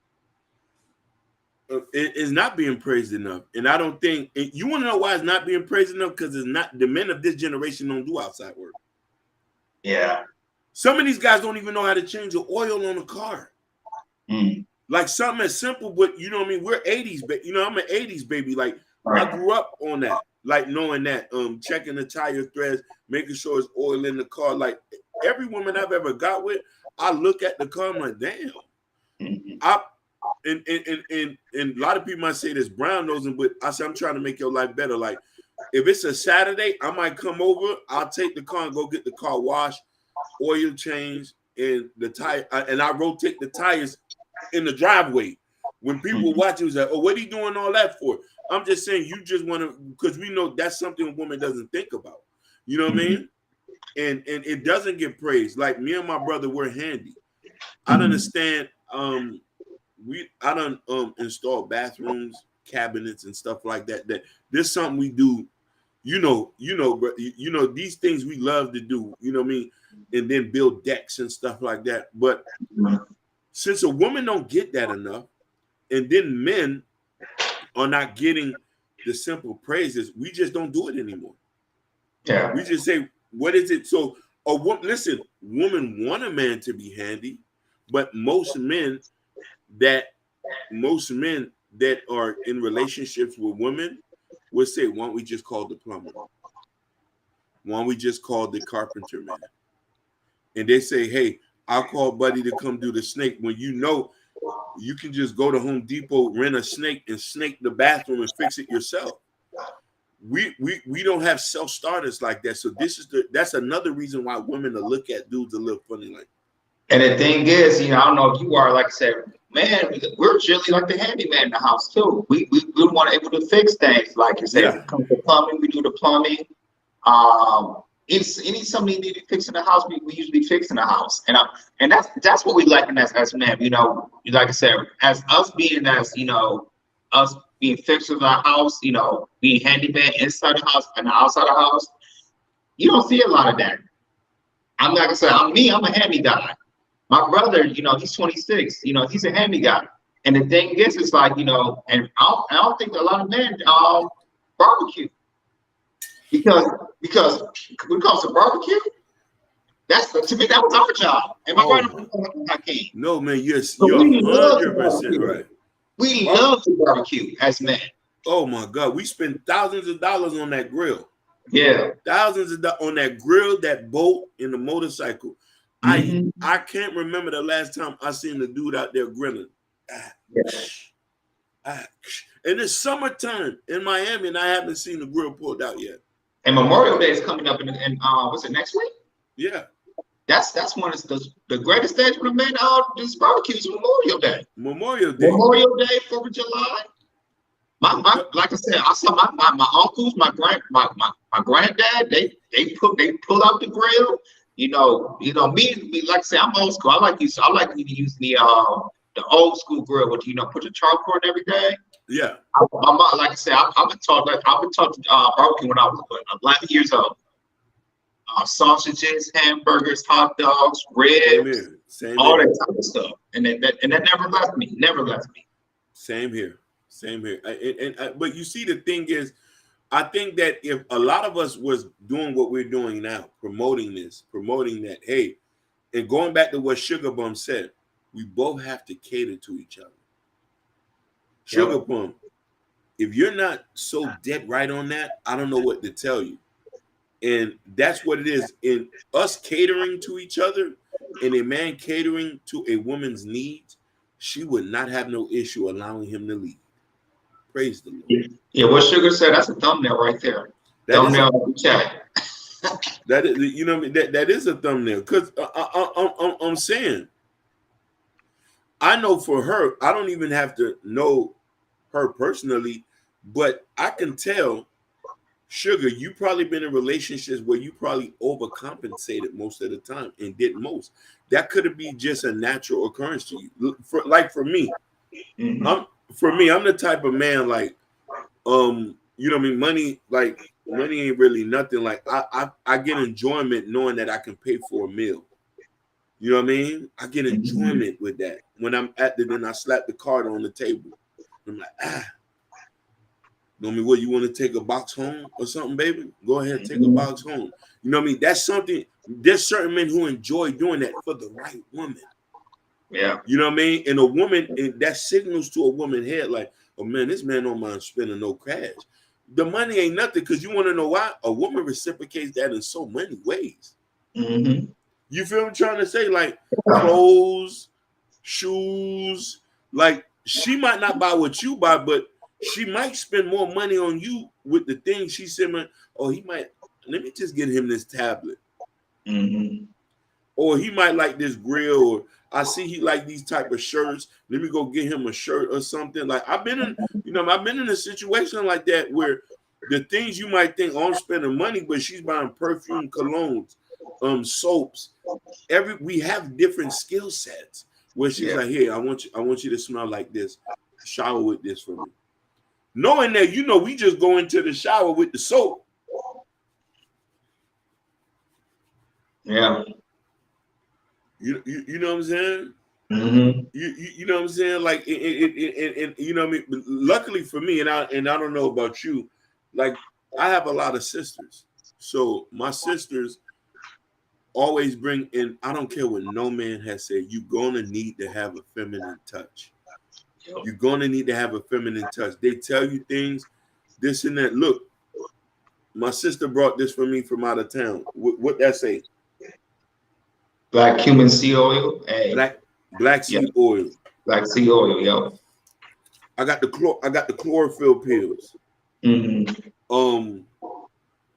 It is not being praised enough, and I don't think you want to know why it's not being praised enough, because it's not. The men of this generation don't do outside work. Yeah, some of these guys don't even know how to change the oil on a car. Like something as simple, but you know what I mean. We're 80s, but I'm an 80s baby. Like I grew up on that, like knowing that, checking the tire threads, making sure it's oil in the car. Like every woman I've ever got with, I look at the car, I'm like, damn. And a lot of people might say this brown nosing, but I say I'm trying to make your life better. Like if it's a Saturday, I might come over. I'll take the car and go get the car washed, oil changed, and the tire, and I rotate the tires in the driveway. When people watch it, it's like, oh, what are you doing all that for? I'm just saying, you just want to, because we know that's something a woman doesn't think about. You know what I mean? And it doesn't get praised. Like me and my brother, we're handy. I don't understand. I don't install bathrooms, cabinets, and stuff like that. That this is something we do. These things we love to do. You know what I mean? And then build decks and stuff like that. But since a woman don't get that enough, and then men are not getting the simple praises, we just don't do it anymore. Yeah, we just say, "What is it?" So, women want a man to be handy, but most men that are in relationships with women will say, "Why don't we just call the plumber? Why don't we just call the carpenter man?" And they say, "Hey, I'll call Buddy to come do the snake." When you can just go to Home Depot, rent a snake, and snake the bathroom and fix it yourself. We don't have self starters like that. So that's another reason why women will look at dudes a little funny like. And the thing is, I don't know if you are, like I said, man, we're generally like the handyman in the house too. We want to able to fix things. Like you said, Yeah. When it comes to plumbing, we do the plumbing. It's something need to fix in the house, we usually fix in the house. And that's what we like as men, like I said, as us being us being fixers of our house, being handyman inside the house and outside the house, you don't see a lot of that. I'm like I said, I'm a handy guy. My brother, he's 26, he's a handy guy. And the thing is, it's like, and I don't think a lot of men barbecue. Because when it comes to barbecue, to me, that was our job. And my brother, I can't. No, man, you're So we love 100% right. We love to barbecue as men. Oh my God, we spend thousands of dollars on that grill. Yeah. Thousands of dollars on that grill, that boat, and the motorcycle. Mm-hmm. I can't remember the last time I seen the dude out there grilling. And it's summertime in Miami, and I haven't seen the grill pulled out yet. And Memorial Day is coming up in what's it, next week? Yeah. That's one of the greatest days for the men this barbecue is Memorial Day. Memorial Day. Memorial Day, 4th of July. Like I said, I saw my uncles, my granddad, they pull out the grill. Me, like I said, I'm old school. I like to use the old school grill with put the charcoal and everything. Yeah. Like I said, I've been taught barbecue when I was 11 years old. Sausages, hamburgers, hot dogs, ribs, all that type of stuff, and that never left me. Never left me. Same here. But you see, the thing is, I think that if a lot of us was doing what we're doing now, promoting that, hey, and going back to what Sugar Bum said, we both have to cater to each other. Sugar Bum, if you're not so dead right on that, I don't know what to tell you. And that's what it is. In us catering to each other and a man catering to a woman's needs, she would not have no issue allowing him to lead. Praise the Lord. Yeah, what Sugar said, that's a thumbnail right there. Thumbnail in the chat. That is, that is a thumbnail. Because I'm saying, I know for her, I don't even have to know her personally, but I can tell, Sugar, you probably been in relationships where you probably overcompensated most of the time and did most. That could be just a natural occurrence to you. For me, Mm-hmm. I'm the type of man like, money ain't really nothing. Like I get enjoyment knowing that I can pay for a meal. You know what I mean? I get enjoyment with that. When I'm then I slap the card on the table. I'm like, what, you want to take a box home or something, baby? Go ahead, take a box home. You know what I mean? That's something. There's certain men who enjoy doing that for the right woman. Yeah. You know what I mean? And a woman, and that signals to a woman head like, oh man, this man don't mind spending no cash. The money ain't nothing, because you want to know why? A woman reciprocates that in so many ways. Mm-hmm. You feel what I'm trying to say? Like clothes, shoes. Like she might not buy what you buy, but she might spend more money on you with the things she said. Oh, he might. Let me just get him this tablet. Mm-hmm. Or he might like this grill. Or I see he like these type of shirts. Let me go get him a shirt or something. Like I've been in a situation like that where the things you might think, oh, I'm spending money, but she's buying perfume, colognes, soaps. We have different skill sets where she's like, hey, I want you to smell like this. Shower with this for me. Knowing that, we just go into the shower with the soap. Yeah. You know what I'm saying? Mm-hmm. You know what I'm saying? Like, and you know what I mean? Luckily for me, and I don't know about you, like, I have a lot of sisters. So my sisters always bring in, I don't care what no man has said, you're going to need to have a feminine touch. You're going to need to have a feminine touch. They tell you things, this and that. Look, my sister brought this for me from out of town. What that say? Black cumin seed oil. Hey. Black seed oil. Black sea oil, yo. I got the chlorophyll pills.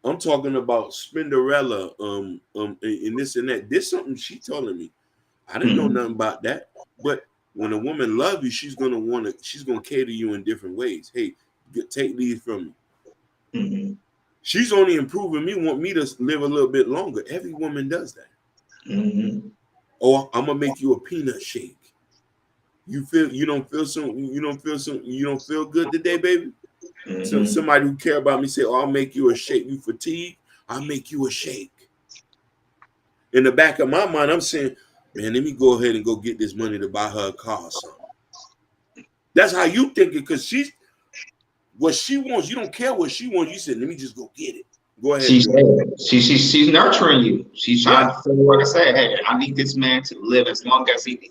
I'm talking about Spinderella, and this and that. This something she telling me. I didn't know nothing about that. But when a woman loves you, she's gonna cater you in different ways. Hey, take these from me. She's only improving me, want me to live a little bit longer. Every woman does that. Or I'm gonna make you a peanut shake. You don't feel good today, baby. So somebody who care about me say, "Oh, I'll make you a shake. You fatigue? I'll make you a shake." In the back of my mind, I'm saying, "Man, let me go ahead and go get this money to buy her a car or something." That's how you think it, because she's what she wants. You don't care what she wants. You said, "Let me just go get it." Go ahead. She's nurturing you. She's trying to say, like I said, hey, I need this man to live as long as he can.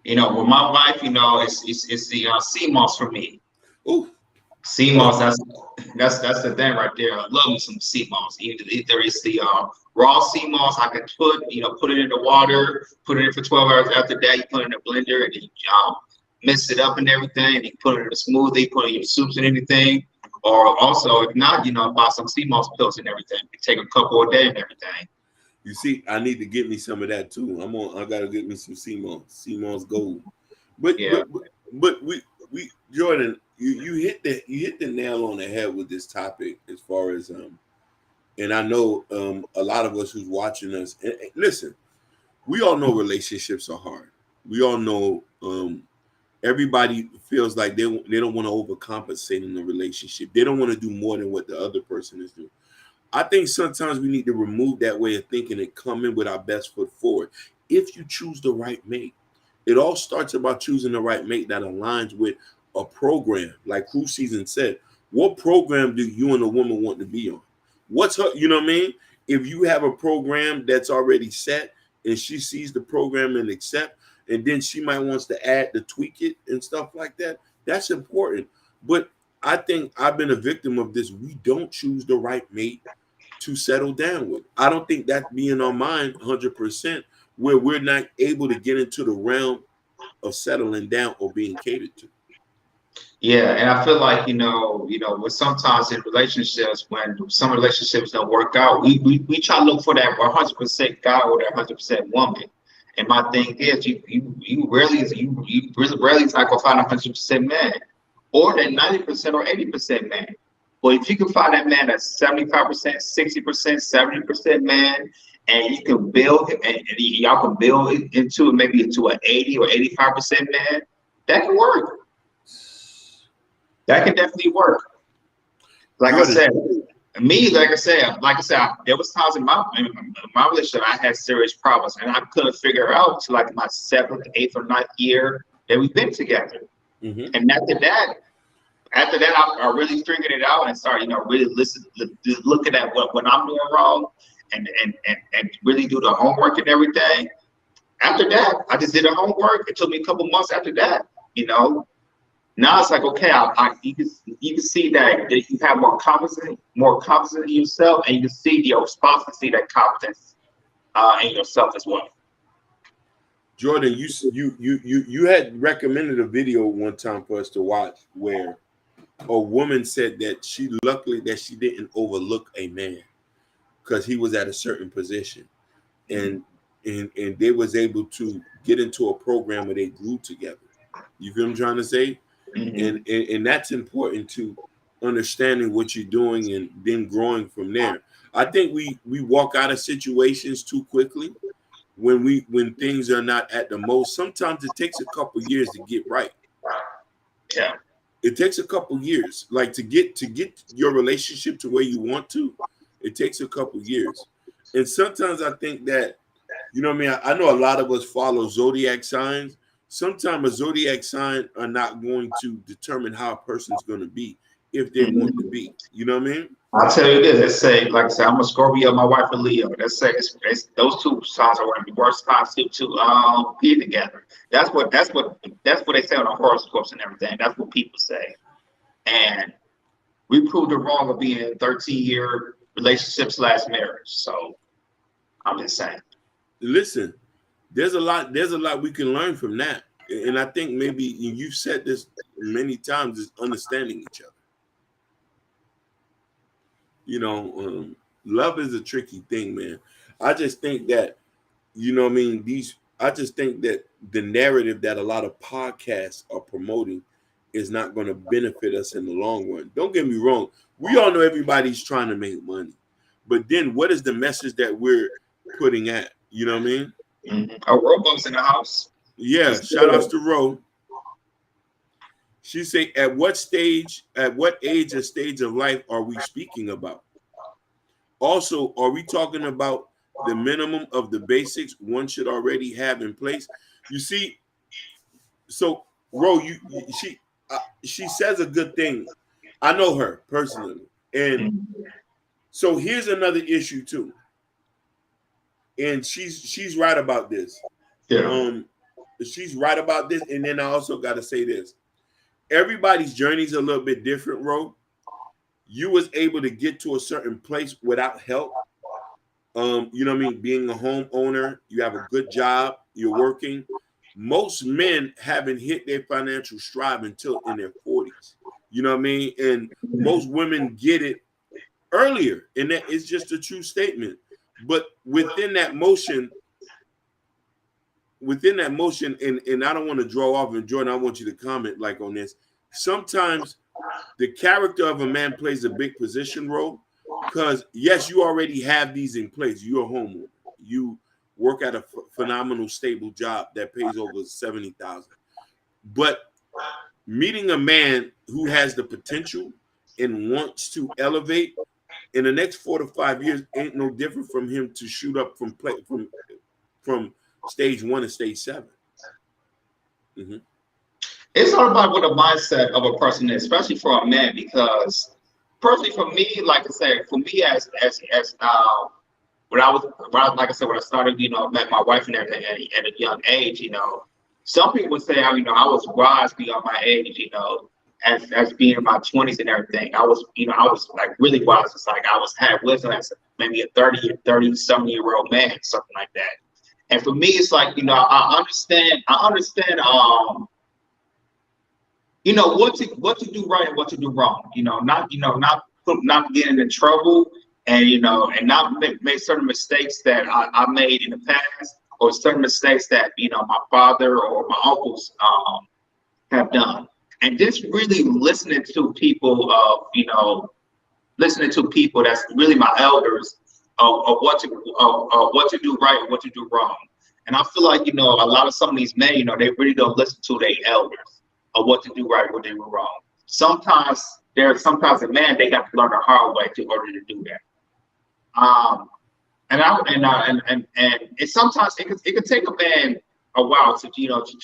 You know, with my wife, you know, it's the sea moss for me. Ooh. Sea moss, that's the thing right there. I love me some sea moss. Either it's the raw sea moss I can put it in the water, put it in for 12 hours. After that, you put it in a blender and you mix it up and everything. And you put it in a smoothie, put it in your soups and everything. Or also, if not, buy some sea moss pills and everything. You take a couple a day and everything. You see, I need to get me some of that too. I gotta get me some sea moss gold. But we Jordan, you hit the nail on the head with this topic as far as and I know a lot of us who's watching us, and listen, we all know relationships are hard. We all know everybody feels like they don't want to overcompensate in the relationship. They don't want to do more than what the other person is doing. I think sometimes we need to remove that way of thinking and come in with our best foot forward. If you choose the right mate, it all starts about choosing the right mate that aligns with a program. Like Cruise Season said, what program do you and the woman want to be on? What's her, you know what I mean? If you have a program that's already set and she sees the program and accept, and then she might wants to add to tweak it and stuff like that, that's important. But I think I've been a victim of this. We don't choose the right mate to settle down with. I don't think that be in our mind 100%, where we're not able to get into the realm of settling down or being catered to. Yeah, and I feel like with sometimes in relationships, when some relationships don't work out, we try to look for that 100% guy or that 100% woman. And my thing is, you really not gonna find a 100% man, or that 90% or 80% man. But if you can find that man that's 75%, 60%, 70% man, and you can build him, and y'all can build it into an 80 or 85% man, that can work. That can definitely work. Like I said, there was times in my relationship I had serious problems, and I couldn't figure out till like my 7th, 8th, or 9th year that we've been together. And after that, I really figured it out and started, really looking at what I'm doing wrong, and really do the homework and everything. After that, I just did the homework. It took me a couple months after that, Now it's like, okay, you can see that you have more confidence in yourself, and you can see your spouse can see that confidence in yourself as well. Jordan, you had recommended a video one time for us to watch where a woman said that she luckily that she didn't overlook a man because he was at a certain position, and they was able to get into a program where they grew together. You feel what I'm trying to say? And that's important to understanding what you're doing and then growing from there. I think we walk out of situations too quickly when things are not at the most. Sometimes it takes a couple years to get right. Yeah. It takes a couple years, like to get your relationship to where you want to. It takes a couple years, and sometimes I think that, I mean, I know a lot of us follow zodiac signs. Sometimes a zodiac sign are not going to determine how a person's going to be if they want to be. You know what I mean? I'll tell you this. Let's say, like I said, I'm a Scorpio, my wife a Leo. Let's say those two signs are one of the worst times to be together. That's what they say on the horoscopes and everything. That's what people say. And we proved it wrong of being in a 13-year relationship / marriage. So I'm just saying. Listen, there's a lot we can learn from that. And I think maybe you've said this many times, is understanding each other. You know, love is a tricky thing, man. I just think that, you know what I mean, I just think that the narrative that a lot of podcasts are promoting is not going to benefit us in the long run. Don't get me wrong. We all know everybody's trying to make money. But then what is the message that we're putting at? You know what I mean? A Roebuck's in the house. Yeah, shout outs to Ro. She say, at what age or stage of life are we speaking about? Also, are we talking about the minimum of the basics one should already have in place? You see, so Ro, she says a good thing. I know her personally, and so here's another issue too. And she's right about this. Yeah. She's right about this, and then I also got to say this: everybody's journey is a little bit different. Ro, you was able to get to a certain place without help. You know what I mean? Being a homeowner, you have a good job, you're working. Most men haven't hit their financial stride until in their 40s. You know what I mean? And most women get it earlier, and that is just a true statement. But within that motion, and I don't want to draw off, and Jordan, I want you to comment like on this. Sometimes the character of a man plays a big position role, because yes, you already have these in place. You're a homeowner. You work at a phenomenal, stable job that pays over $70,000. But meeting a man who has the potential and wants to elevate in the next 4 to 5 years ain't no different from him to shoot up from stage 1 to stage 7. Mm-hmm. It's all about what the mindset of a person is, especially for a man, because personally for me, like I said, for me as when I started, you know, met my wife and everything at a young age, you know, some people would say, you know, I was wise beyond my age, you know, as being in my 20s and everything. I was like really wise. It's like I had wisdom as maybe a 30-something-year-old man, something like that. And for me, it's like, you know, I understand, you know, what to do right and what to do wrong. You know, not getting in trouble, and you know, and not make certain mistakes that I made in the past, or certain mistakes that, you know, my father or my uncles have done. And just really listening to people that's really my elders of what to do right and what to do wrong. And I feel like, you know, a lot of some of these men, you know, they really don't listen to their elders of what to do right and what they do wrong. Sometimes a man, they got to learn the hard way in order to do that. And sometimes it could take a man a while to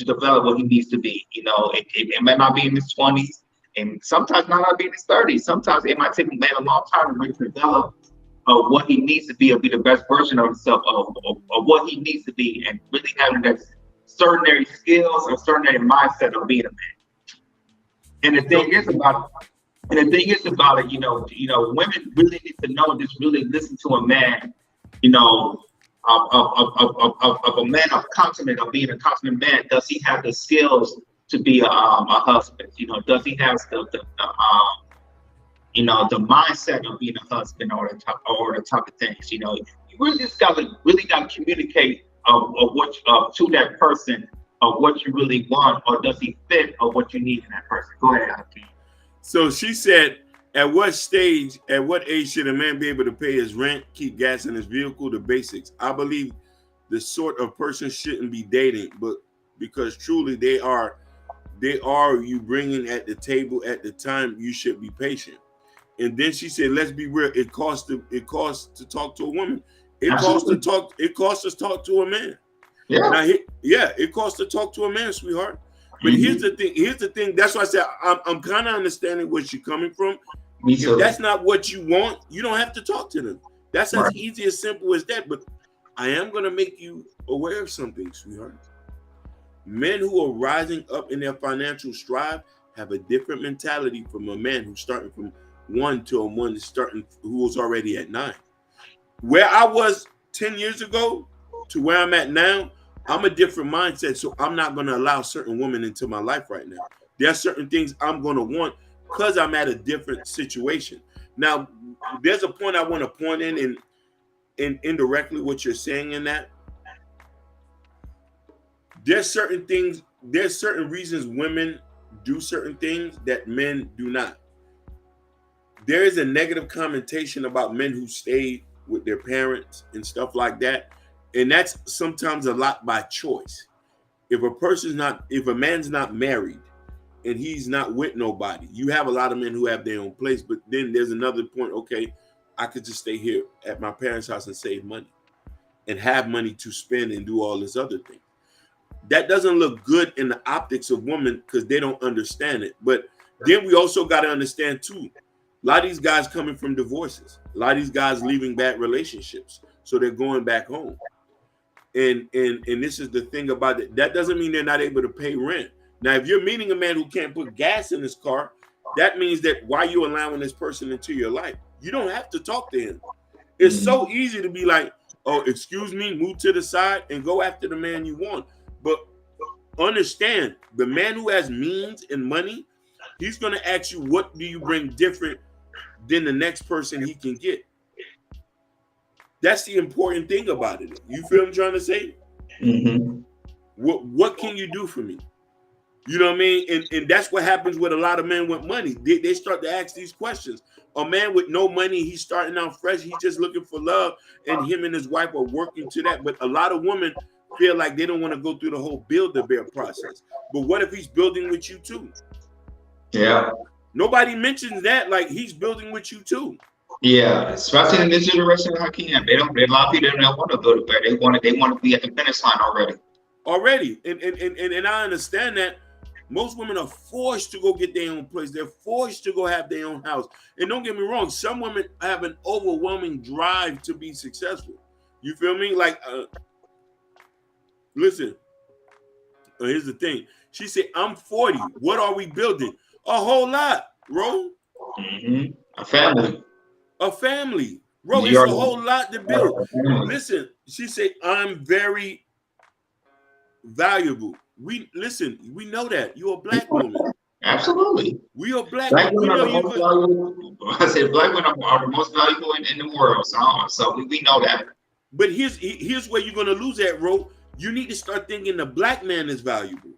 develop what he needs to be. You know, it may not be in his 20s, and sometimes might not be in his 30s. Sometimes it might take a man a long time to really develop what he needs to be, or be the best version of himself, of what he needs to be, and really having that extraordinary skills or extraordinary mindset of being a man. And the thing is about it, you know, women really need to know, just really listen to a man, you know, of a man of continent, of being a continent man. Does he have the skills to be a husband? You know, does he have the mindset of being a husband, or the type of things? You know, you really just got to communicate to that person of what you really want, or does he fit of what you need in that person? Go ahead, Hakeem. So she said, at what age should a man be able to pay his rent, keep gas in his vehicle, the basics? I believe the sort of person shouldn't be dating, but because truly they are you bringing at the table at the time, you should be patient. And then she said, let's be real, it costs to talk to a woman. It costs to talk to a man. Yeah. Now, it costs to talk to a man, sweetheart. But here's the thing. That's why I said I'm kind of understanding where she's coming from. If that's not what you want, you don't have to talk to them. That's as easy, as simple as that. But I am going to make you aware of something, sweetheart. Men who are rising up in their financial stride have a different mentality from a man who's starting from 1 to a one who was already at 9. Where I was 10 years ago to where I'm at now, I'm a different mindset, so I'm not going to allow certain women into my life right now. There are certain things I'm going to want because I'm at a different situation. Now, there's a point I want to point in indirectly what you're saying in that. There's certain things, there's certain reasons women do certain things that men do not. There is a negative connotation about men who stay with their parents and stuff like that. And that's sometimes a lot by choice. If a man's not married and he's not with nobody, you have a lot of men who have their own place, but then there's another point, okay, I could just stay here at my parents' house and save money and have money to spend and do all this other thing. That doesn't look good in the optics of women because they don't understand it. But then we also got to understand too, a lot of these guys coming from divorces, a lot of these guys leaving bad relationships, so they're going back home. And this is the thing about it. That doesn't mean they're not able to pay rent. Now, if you're meeting a man who can't put gas in his car, that means that why are you allowing this person into your life? You don't have to talk to him. It's so easy to be like, oh, excuse me, move to the side and go after the man you want. But understand, the man who has means and money, he's going to ask you, what do you bring different than the next person he can get? That's the important thing about it. You feel what I'm trying to say? Mm-hmm. What can you do for me? You know what I mean? And that's what happens with a lot of men with money. They start to ask these questions. A man with no money, he's starting out fresh. He's just looking for love, and him and his wife are working to that. But a lot of women feel like they don't want to go through the whole Build-A-Bear process. But what if he's building with you too? Yeah. Nobody mentions that, like he's building with you too. Yeah, especially in this generation, Hakeem, they don't. A lot of people don't want to build a bear. They want to be at the finish line already. And I understand that. Most women are forced to go get their own place. They're forced to go have their own house. And don't get me wrong, some women have an overwhelming drive to be successful. You feel me? Like, listen, here's the thing. She said, I'm 40. What are we building? A whole lot, bro. Mm-hmm. A family. A family. Bro, it's a whole lot to build. Listen, she said, I'm very valuable. We know that. You're a black woman. Absolutely. We are black women. Are the most valuable. I said black women are the most valuable in the world. So we know that. But here's where you're gonna lose that, Ro. You need to start thinking the black man is valuable.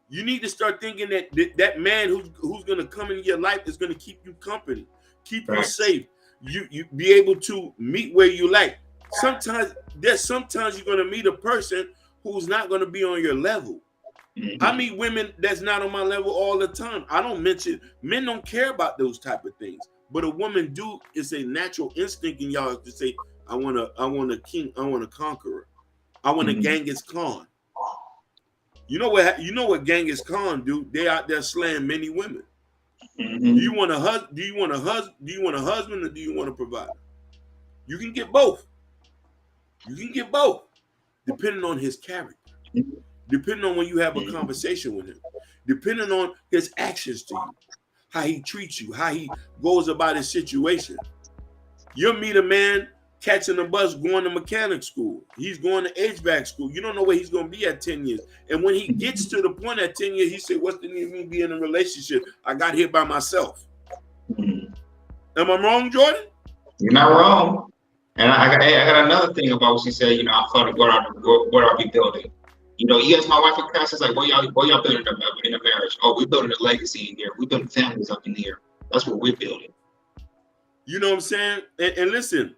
You need to start thinking that man who's gonna come into your life is gonna keep you company, keep you safe. You be able to meet where you like. Sometimes you're gonna meet a person who's not going to be on your level. Mm-hmm. I meet women that's not on my level all the time. I don't mention, men don't care about those type of things, but a woman do. It's a natural instinct in y'all to say, I want a king, I want a conqueror, I want a Genghis Khan. You know what Genghis Khan do? They out there slaying many women. Mm-hmm. Do you want a husband? Do you want a husband, or do you want a provider? You can get both. Depending on his character, depending on when you have a conversation with him, depending on his actions to you, how he treats you, how he goes about his situation. You'll meet a man catching a bus going to mechanic school. He's going to HVAC school. You don't know where he's going to be at 10 years. And when he gets to the point at 10 years, he said, what's the need of me being in a relationship? I got here by myself. Am I wrong, Jordan? You're not wrong. And I got another thing about what she said. I thought, what are we building? You ask my wife in class, it's like, what y'all building in a marriage? Oh, we're building a legacy in here. We're building families up in here. That's what we're building. You know what I'm saying? And listen,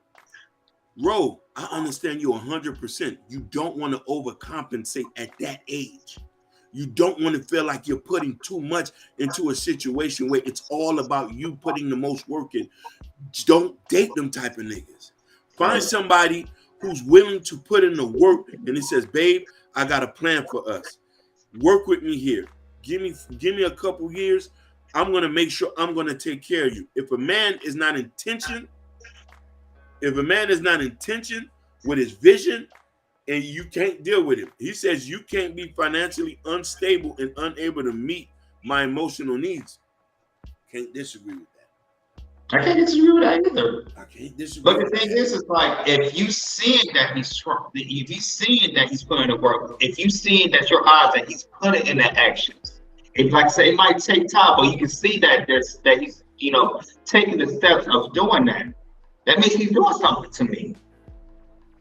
Ro, I understand you 100%. You don't want to overcompensate at that age. You don't want to feel like you're putting too much into a situation where it's all about you putting the most work in. Don't date them type of niggas. Find somebody who's willing to put in the work, and it says, babe, I got a plan for us. Work with me here. Give me a couple years. I'm going to make sure I'm going to take care of you. If a man is not in tension with his vision, and you can't deal with him, he says you can't be financially unstable and unable to meet my emotional needs. Can't disagree with that. I can't disagree with that either. I can't disagree. But the thing is like if you seeing that if you seeing that he's putting the work, if you seeing that your eyes that he's putting in the actions, if like I say it might take time, but you can see that that he's taking the steps of doing that. That means he's doing something to me.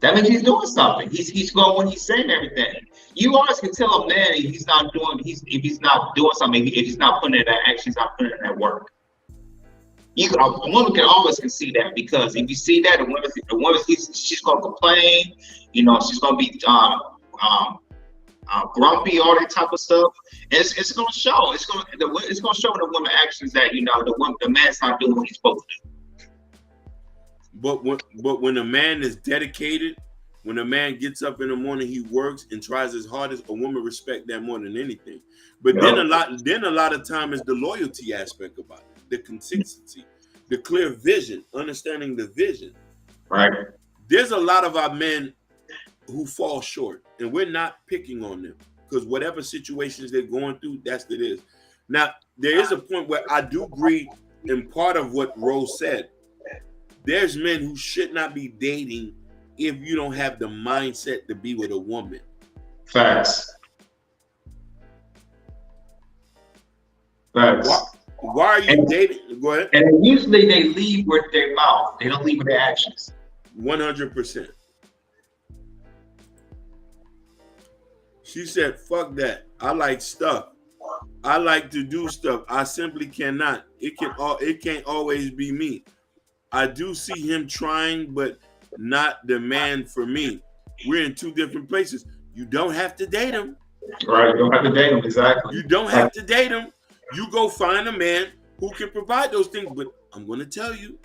That means he's doing something. He's going when he's saying everything. You always can tell a man if he's not doing something, if he's not putting in that action, he's not putting in that work. A woman can always can see that, because if you see that, a woman she's gonna complain, she's gonna be grumpy, all that type of stuff. And it's gonna show. It's gonna show in the woman actions that the man's not doing what he's supposed to do. But when a man is dedicated, when a man gets up in the morning, he works and tries his hardest, a woman respect that more than anything. But then a lot of time is the loyalty aspect about it, the consistency, the clear vision, understanding the vision. Right. There's a lot of our men who fall short, and we're not picking on them, because whatever situations they're going through, that's what it is. Now, there is a point where I do agree in part of what Rose said. There's men who should not be dating if you don't have the mindset to be with a woman. Facts. Why are you dating? Go ahead. And usually they leave with their mouth. They don't leave with their actions. 100%. She said, fuck that. I like stuff. I like to do stuff. I simply cannot. It can't always be me. I do see him trying, but not the man for me. We're in two different places. You don't have to date him. Right, you don't have to date him, exactly. You don't have to date him. You go find a man who can provide those things. But I'm going to tell you,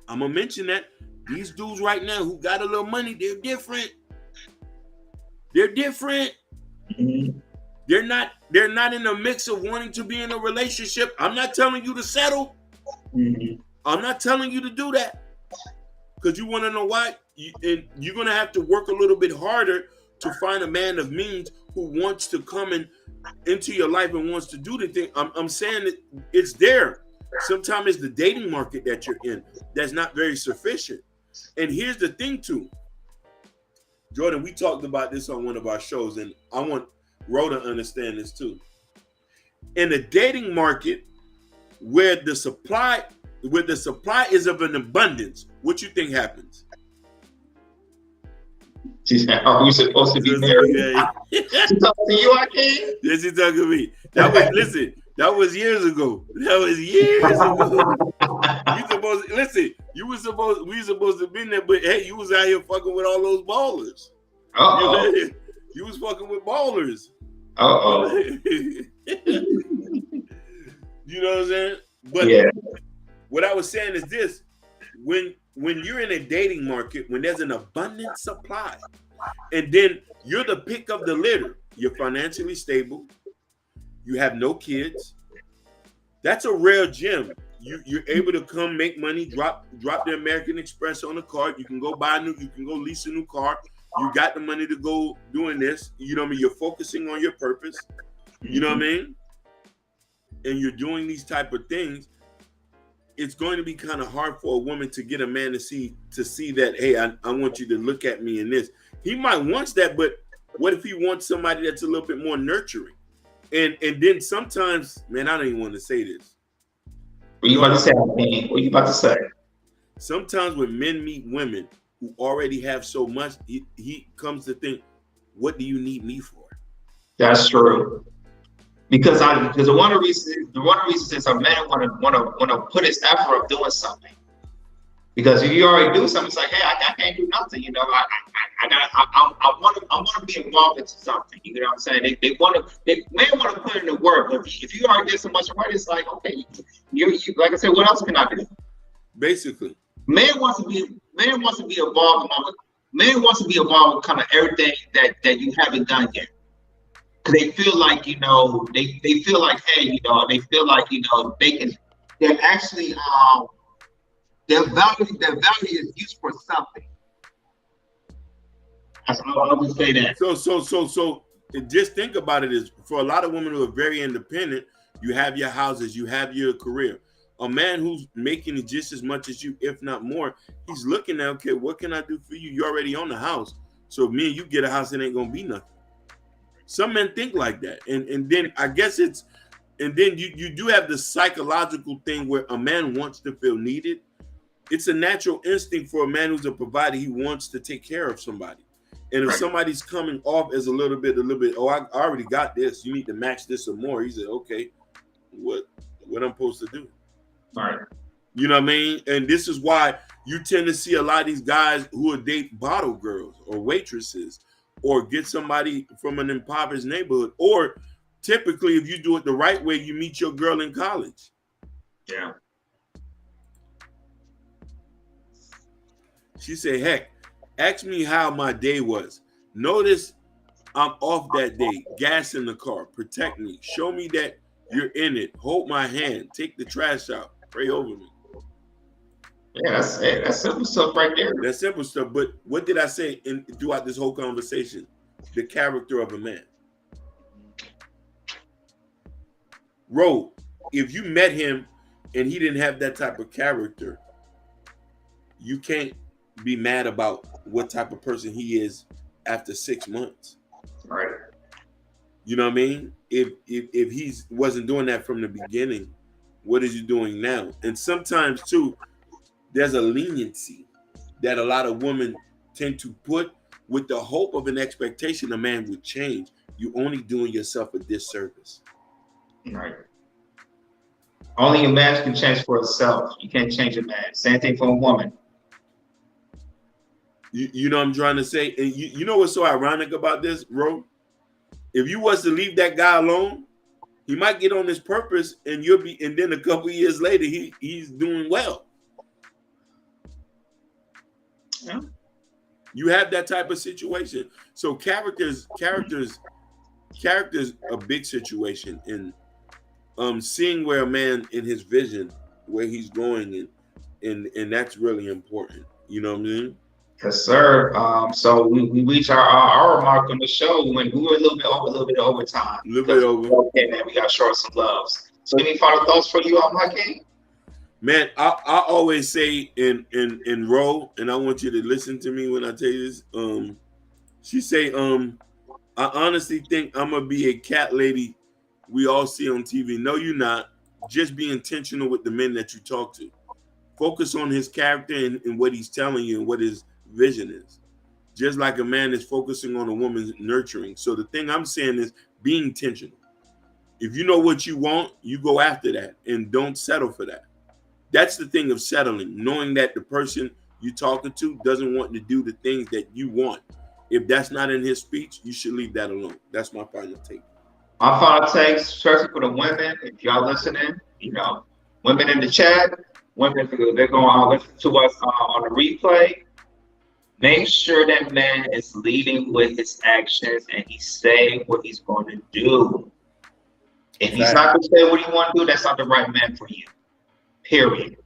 I'm going to mention that these dudes right now who got a little money, they're different. They're different. Mm-hmm. They're not in the mix of wanting to be in a relationship. I'm not telling you to settle. Mm-hmm. I'm not telling you to do that, because you want to know why. You're going to have to work a little bit harder to find a man of means who wants to come into your life and wants to do the thing. I'm saying that it's there. Sometimes it's the dating market that you're in that's not very sufficient. And here's the thing too, Jordan, we talked about this on one of our shows, and I want Ro to understand this too. In the dating market, where the supply is of an abundance, what you think happens? She said, "Are we supposed to be married?" She talking to you, I can't. Yes, she talking to me. That was years ago. That was years ago. We were supposed to be there, but hey, you was out here fucking with all those ballers. You was fucking with ballers. You know what I'm saying? But yeah. What I was saying is this: when you're in a dating market, when there's an abundant supply, and then you're the pick of the litter, you're financially stable, you have no kids, that's a rare gem. You're able to come make money, drop the American Express on the card. You can go you can go lease a new car. You got the money to go doing this. You know what I mean? You're focusing on your purpose. You know what I mean? And you're doing these type of things. It's going to be kind of hard for a woman to get a man to see that, hey, I want you to look at me in this. He might want that, but what if he wants somebody that's a little bit more nurturing? And then sometimes, man, I don't even want to say this. What you about to say, man? What you about to say? Sometimes when men meet women who already have so much, he comes to think, what do you need me for? That's true. Because one of the reasons is a man want to put his effort of doing something. Because if you already do something, it's like, hey, I can't do nothing. You know, I want to be involved into something. You know what I'm saying? Men want to put in the work. But if you already did so much work, it's like, okay, you like I said, what else can I do? Basically, man wants to be involved. Man wants to be involved with kind of everything that you haven't done yet. They feel like, they feel like, hey, they feel like, they're actually, their value is used for something. I would say that. So just think about it, is for a lot of women who are very independent, you have your houses, you have your career. A man who's making just as much as you, if not more, he's looking at, okay, what can I do for you? You already own the house. So me and you get a house, it ain't gonna be nothing. Some men think like that. And then I guess it's, and then you do have the psychological thing where a man wants to feel needed. It's a natural instinct for a man who's a provider. He wants to take care of somebody. And if somebody's coming off as a little bit, oh, I already got this. You need to match this some more. He said, okay, what I'm supposed to do? Right. You know what I mean? And this is why you tend to see a lot of these guys who will date bottle girls or waitresses or get somebody from an impoverished neighborhood. Or typically, if you do it the right way, you meet your girl in college. Yeah. She said, heck, ask me how my day was. Notice I'm off that day. Gas in the car. Protect me. Show me that you're in it. Hold my hand. Take the trash out. Pray over me. Yeah, that's it. That's simple stuff right there. That's simple stuff. But what did I say throughout this whole conversation? The character of a man. Ro, if you met him and he didn't have that type of character, you can't be mad about what type of person he is after 6 months. Right. You know what I mean? If he wasn't doing that from the beginning, what is he doing now? And sometimes too, there's a leniency that a lot of women tend to put with the hope of an expectation a man would change. You're only doing yourself a disservice. Right. Only a man can change for himself. You can't change a man. Same thing for a woman. You know what I'm trying to say? And you know what's so ironic about this, Ro? If you was to leave that guy alone, he might get on his purpose and then a couple years later, he's doing well. Yeah. You have that type of situation. So characters a big situation in seeing where a man in his vision, where he's going and that's really important. You know what I mean? Yes, sir. So we reach our mark on the show when we were a little bit over time. A little bit over. Okay, man, we got to show some loves. So any final thoughts for you, my king? Man, I always say in Ro, and I want you to listen to me when I tell you this. She say, I honestly think I'm gonna be a cat lady we all see on TV. No, you're not. Just be intentional with the men that you talk to. Focus on his character and what he's telling you and what his vision is. Just like a man is focusing on a woman's nurturing. So the thing I'm saying is be intentional. If you know what you want, you go after that and don't settle for that. That's the thing of settling, knowing that the person you're talking to doesn't want to do the things that you want. If that's not in his speech, you should leave that alone. That's my final take. My final take, especially for the women, if y'all listening, women in the chat, women, they're going to listen to us on the replay. Make sure that man is leading with his actions and he's saying what he's going to do. If he's not going to say what he wants to do, that's not the right man for you. Period.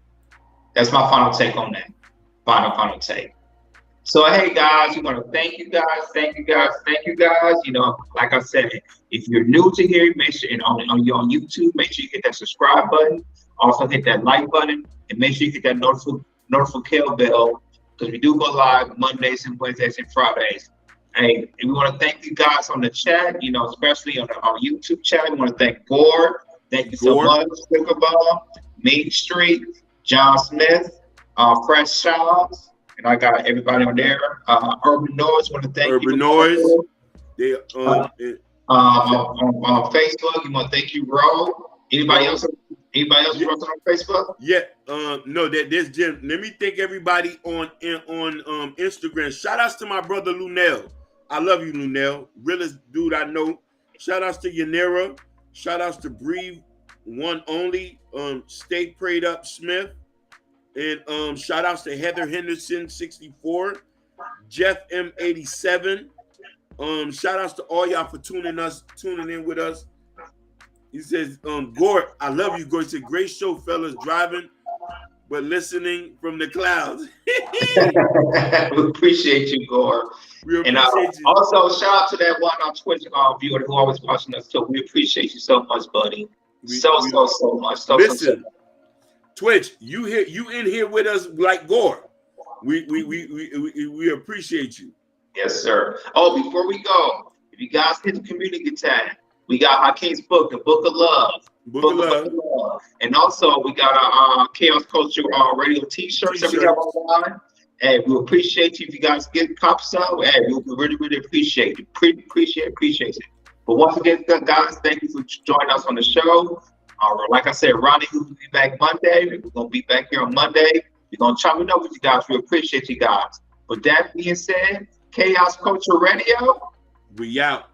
That's my final take on that. Final take. So, hey, guys, we want to thank you guys. Like I said, if you're new to here, make sure you're on YouTube, make sure you hit that subscribe button. Also hit that like button and make sure you hit that notification bell because we do go live Mondays and Wednesdays and Fridays. Hey, and we want to thank you guys on the chat, especially on our YouTube chat. We want to thank Gore. Thank you so much, Pickleball, Main Street, John Smith, Fresh Shaw's, and I got everybody on there. Urban Noise, want to thank you. Urban Noise. They on Facebook, you want to thank you, Ro. Anybody else on Facebook? Yeah. No, there's Jim. Let me thank everybody on Instagram. Shout outs to my brother Lunel. I love you, Lunel. Realest dude I know. Shout outs to Yanira. Shout outs to Breathe One Only. Stay Prayed Up Smith. And shout outs to Heather Henderson 64. Jeff M87. Shout outs to all y'all for tuning in with us. He says, Gort, I love you, Gort. He said, great show, fellas, driving, but listening from the clouds. We appreciate you, Gore. We appreciate you. Also, shout out to that one on Twitch viewer who always watching us too. We appreciate you so much, buddy. So much. Listen, Twitch, you in here with us like Gore. We appreciate you. Yes, sir. Oh, before we go, if you guys hit the community tab, we got Hakeem's book, The Book of Love. Book of Love. And also, we got our Chaos Culture radio t-shirts that we have online. And we appreciate you if you guys get copies of. And we really, really appreciate it. Appreciate it. But once again, guys, thank you for joining us on the show. Like I said, Ronnie will be back Monday. We're going to be back here on Monday. We're going to chop it up with you guys. We appreciate you guys. With that being said, Chaos Culture Radio. We out.